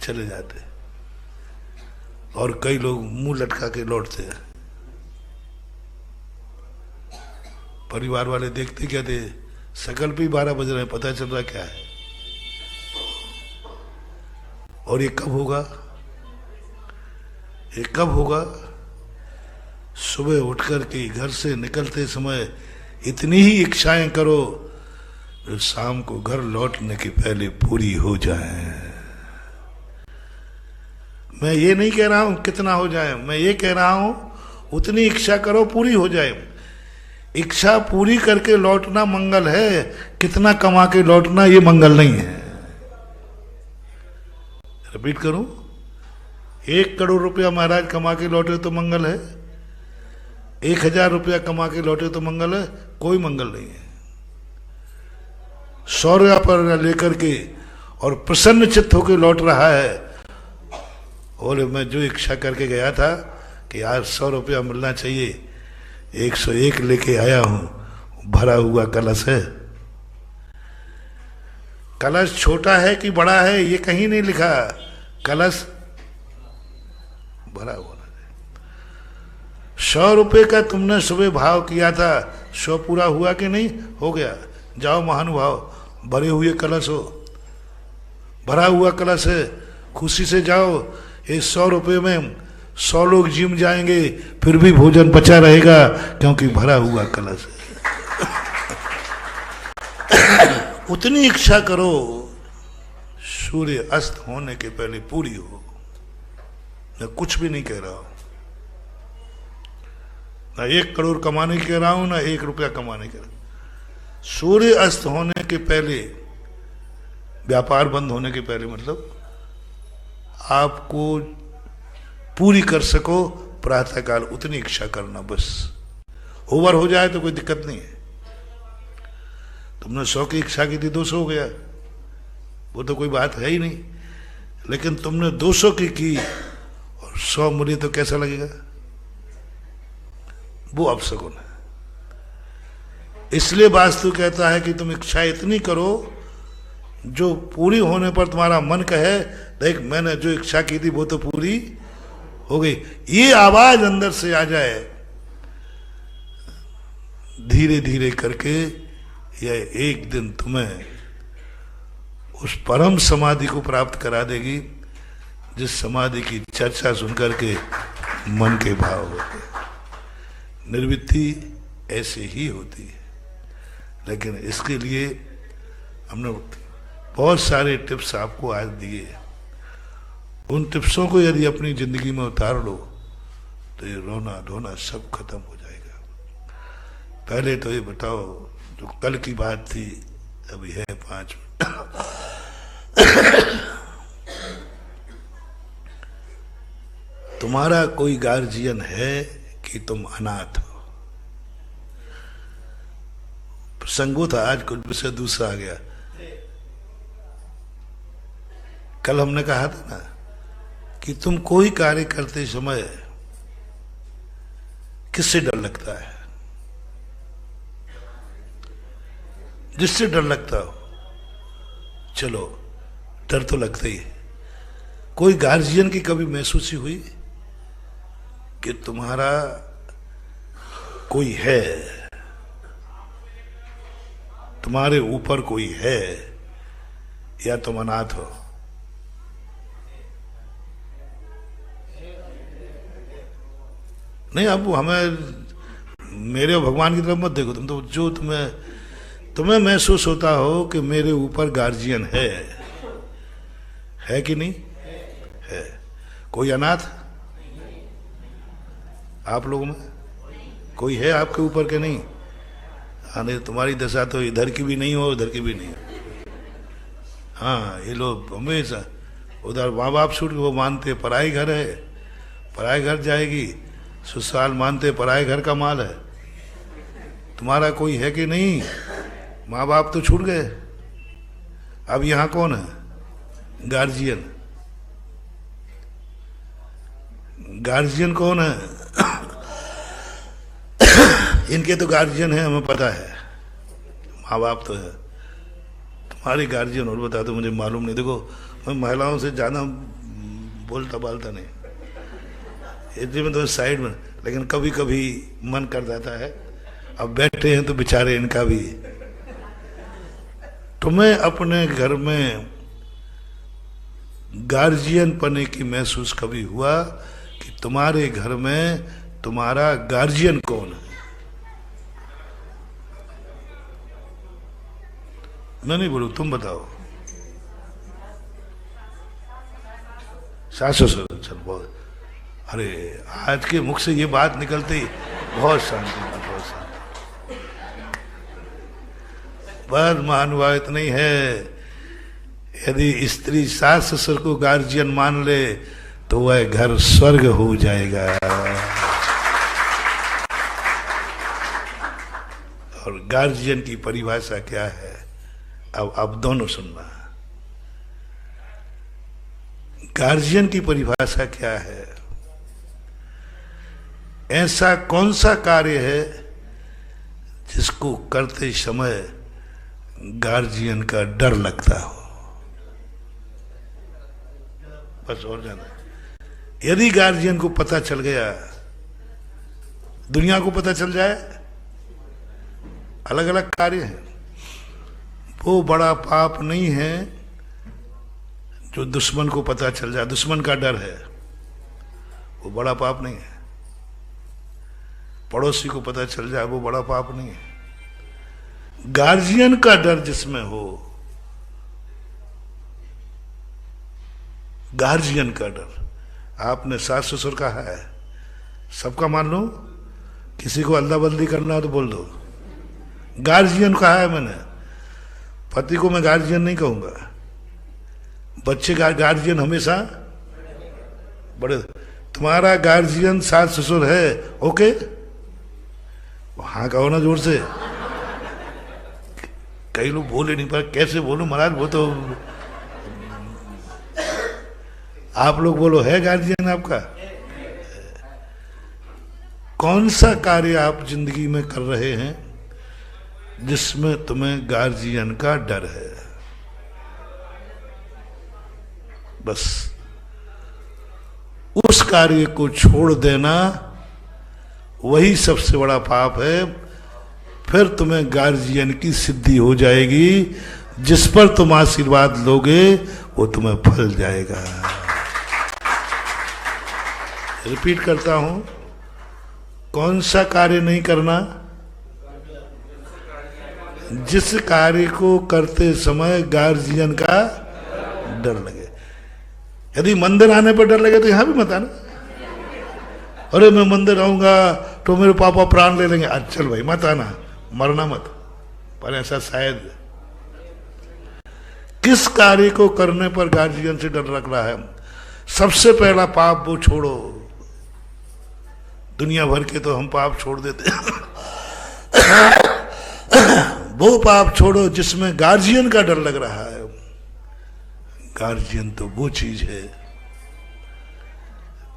चले जाते, और कई लोग मुंह लटका के लौटते हैं। परिवार वाले देखते क्या थे, सकल पे 12 बज रहे हैं, पता चल रहा क्या है। और ये कब होगा? ये कब होगा? सुबह उठकर के घर से निकलते समय इतनी ही इच्छाएं करो जो शाम को घर लौटने के पहले पूरी हो जाए। मैं ये नहीं कह रहा हूं कितना हो जाए, मैं ये कह रहा हूं उतनी इच्छा करो पूरी हो जाए। इच्छा पूरी करके लौटना मंगल है, कितना कमा के लौटना ये मंगल नहीं है। रिपीट करूं, 1 करोड़ रुपया महाराज कमा के लौटे तो मंगल है, 1000 रुपया कमा के लौटे तो मंगल है, कोई मंगल नहीं है। 100 रुपया पर लेकर के और प्रसन्न चित्त होकर लौट रहा है, और मैं जो इच्छा करके गया था कि आज 100 रुपया मिलना चाहिए, 101 लेके आया हूं, भरा हुआ कलश है। कलश छोटा है कि बड़ा है ये कहीं नहीं लिखा, कलश भरा हुआ। 100 रुपये का तुमने सुबह भाव किया था, 100 पूरा हुआ कि नहीं? हो गया। जाओ महानुभाव, भरे हुए कलश हो, भरा हुआ कलश है, खुशी से जाओ। इस 100 रुपये में 100 लोग जिम जाएंगे, फिर भी भोजन बचा रहेगा, क्योंकि भरा हुआ कलश है। उतनी इच्छा करो सूर्य अस्त होने के पहले पूरी हो। मैं कुछ भी नहीं कह रहा हूं, ना 1 करोड़ कमाने की कह रहा हूं, ना 1 रुपया कमाने के। सूर्य अस्त होने के पहले व्यापार बंद होने के पहले, मतलब आपको पूरी कर सको प्रातःकाल उतनी इच्छा करना, बस। ओवर हो जाए तो कोई दिक्कत नहीं है। तुमने 100 की इच्छा की थी, 200 हो गया, वो तो कोई बात है ही नहीं। लेकिन तुमने 200 की और 100 मिली तो कैसा लगेगा? वो अपशकुन है। इसलिए वास्तु कहता है कि तुम इच्छा इतनी करो जो पूरी होने पर तुम्हारा मन कहे देख मैंने जो इच्छा की थी वो तो पूरी हो गई। ये आवाज अंदर से आ जाए, धीरे धीरे करके यह एक दिन तुम्हें उस परम समाधि को प्राप्त करा देगी, जिस समाधि की चर्चा सुनकर के मन के भाव होते। निर्वृत्ति ऐसे ही होती है। लेकिन इसके लिए हमने बहुत सारे टिप्स आपको आज दिए। उन टिप्सों को यदि अपनी जिंदगी में उतार लो तो ये रोना धोना सब खत्म हो जाएगा। पहले तो ये बताओ, जो कल की बात थी, अभी है 5 मिनट। तुम्हारा कोई गार्जियन है कि तुम अनाथ हो? प्रसंगो था, आज कुछ विषय दूसरा आ गया। कल हमने कहा था ना कि तुम कोई कार्य करते समय किससे डर लगता है? जिससे डर लगता हो, चलो डर तो लगता ही है। कोई गार्जियन की कभी महसूस ही हुई कि तुम्हारा कोई है, तुम्हारे ऊपर कोई है, या तुम अनाथ हो? नहीं, अब हमें मेरे भगवान की तरफ मत देखो, तुम तो जो तुम्हें महसूस होता हो कि मेरे ऊपर गार्जियन है कि नहीं है? कोई अनाथ आप लोगों में कोई है आपके ऊपर के नहीं? हाँ, नहीं तुम्हारी दशा तो इधर की भी नहीं हो उधर की भी नहीं हो। हाँ, ये लोग हमेशा उधर माँ बाप छूट के वो मानते पराई घर है, पराई घर जाएगी, ससुराल मानते पराए घर का माल है। तुम्हारा कोई है कि नहीं? माँ बाप तो छूट गए, अब यहां कौन है? गार्जियन। गार्जियन कौन है? इनके तो गार्जियन है, हमें पता है, माँ बाप तो है। तुम्हारी गार्जियन और बता दो, मुझे मालूम नहीं। देखो, मैं महिलाओं से ज्यादा बोलता बालता नहीं, इसलिए मैं तो साइड में, लेकिन कभी कभी मन कर जाता है। अब बैठे हैं तो बेचारे इनका भी। तुम्हें अपने घर में गार्जियन पने की महसूस कभी हुआ कि तुम्हारे घर में तुम्हारा गार्जियन कौन है? मैं नहीं बोलूं, तुम बताओ। सास ससुर, चल बहुत। अरे आज के मुख से ये बात निकलते ही बहुत शांति, बहुत शांति। बस महानुभाव इतना ही है, यदि स्त्री सास ससुर को गार्जियन मान ले तो वह घर स्वर्ग हो जाएगा। और गार्जियन की परिभाषा क्या है, अब दोनों सुनना। गार्जियन की परिभाषा क्या है? ऐसा कौन सा कार्य है जिसको करते समय गार्जियन का डर लगता हो? बस, और जाना। यदि गार्जियन को पता चल गया, दुनिया को पता चल जाए, अलग अलग कार्य हैं, वो बड़ा पाप नहीं है जो दुश्मन को पता चल जाए। दुश्मन का डर है, वो बड़ा पाप नहीं है। पड़ोसी को पता चल जाए, वो बड़ा पाप नहीं है। गार्जियन का डर जिसमें हो, गार्जियन का डर। आपने सास ससुर कहा है, सबका मान लो, किसी को अदला बदली करना हो तो बोल दो। गार्जियन कहा है मैंने, पति को मैं गार्जियन नहीं कहूंगा, बच्चे का गार्जियन हमेशा बड़े। तुम्हारा गार्जियन सास ससुर है, ओके? हाँ कहो ना जोर से। कई लोग बोले नहीं पर कैसे बोलूं महाराज, वो तो आप लोग बोलो, है गार्जियन आपका? कौन सा कार्य आप जिंदगी में कर रहे हैं जिसमें तुम्हें गार्जियन का डर है? बस उस कार्य को छोड़ देना वही सबसे बड़ा पाप है। फिर तुम्हें गार्जियन की सिद्धि हो जाएगी, जिस पर तुम आशीर्वाद लोगे वो तुम्हें फल जाएगा। रिपीट करता हूं, कौन सा कार्य नहीं करना? जिस कार्य को करते समय गार्जियन का डर लगे। यदि मंदिर आने पर डर लगे तो यहां भी मत आना। अरे मैं मंदिर आऊंगा तो मेरे पापा प्राण ले लेंगे, अच्छा चल भाई मत आना, मरना मत। पर ऐसा शायद किस कार्य को करने पर गार्जियन से डर लग रहा है? सबसे पहला पाप वो छोड़ो। दुनिया भर के तो हम पाप छोड़ देते हैं। वो पाप छोड़ो जिसमें गार्जियन का डर लग रहा है। गार्जियन तो वो चीज है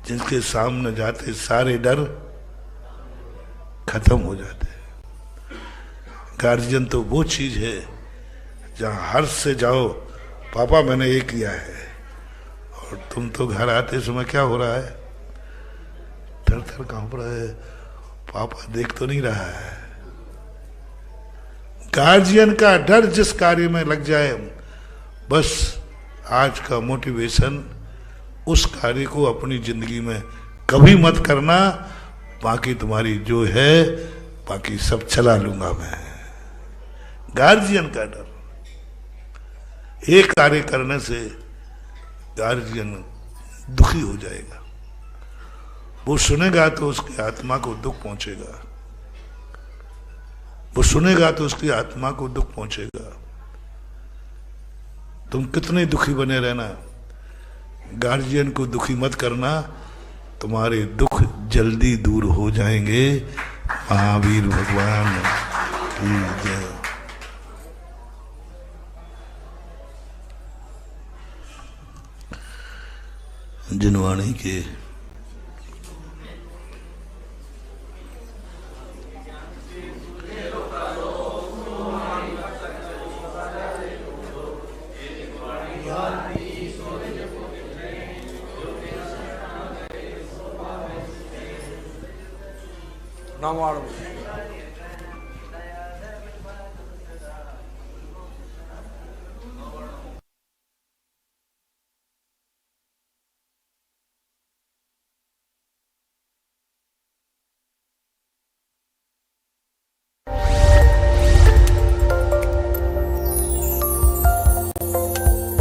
जिसके सामने जाते सारे डर खत्म हो जाते हैं। गार्जियन तो वो चीज है जहां हर्ष से जाओ, पापा मैंने ये किया है, और तुम तो घर आते समय क्या हो रहा है? थर थर कांप रहा है, पापा देख तो नहीं रहा है। गार्जियन का डर जिस कार्य में लग जाए, बस आज का मोटिवेशन उस कार्य को अपनी जिंदगी में कभी मत करना। बाकी तुम्हारी जो है बाकी सब चला लूंगा मैं। गार्जियन का डर, एक कार्य करने से गार्जियन दुखी हो जाएगा। वो सुनेगा तो उसकी आत्मा को दुख पहुंचेगा। वो सुनेगा तो उसकी आत्मा को दुख पहुंचेगा। तुम कितने दुखी बने रहना, गार्जियन को दुखी मत करना, तुम्हारे दुख जल्दी दूर हो जाएंगे। महावीर भगवान की जय। जिनवाणी के नवाणु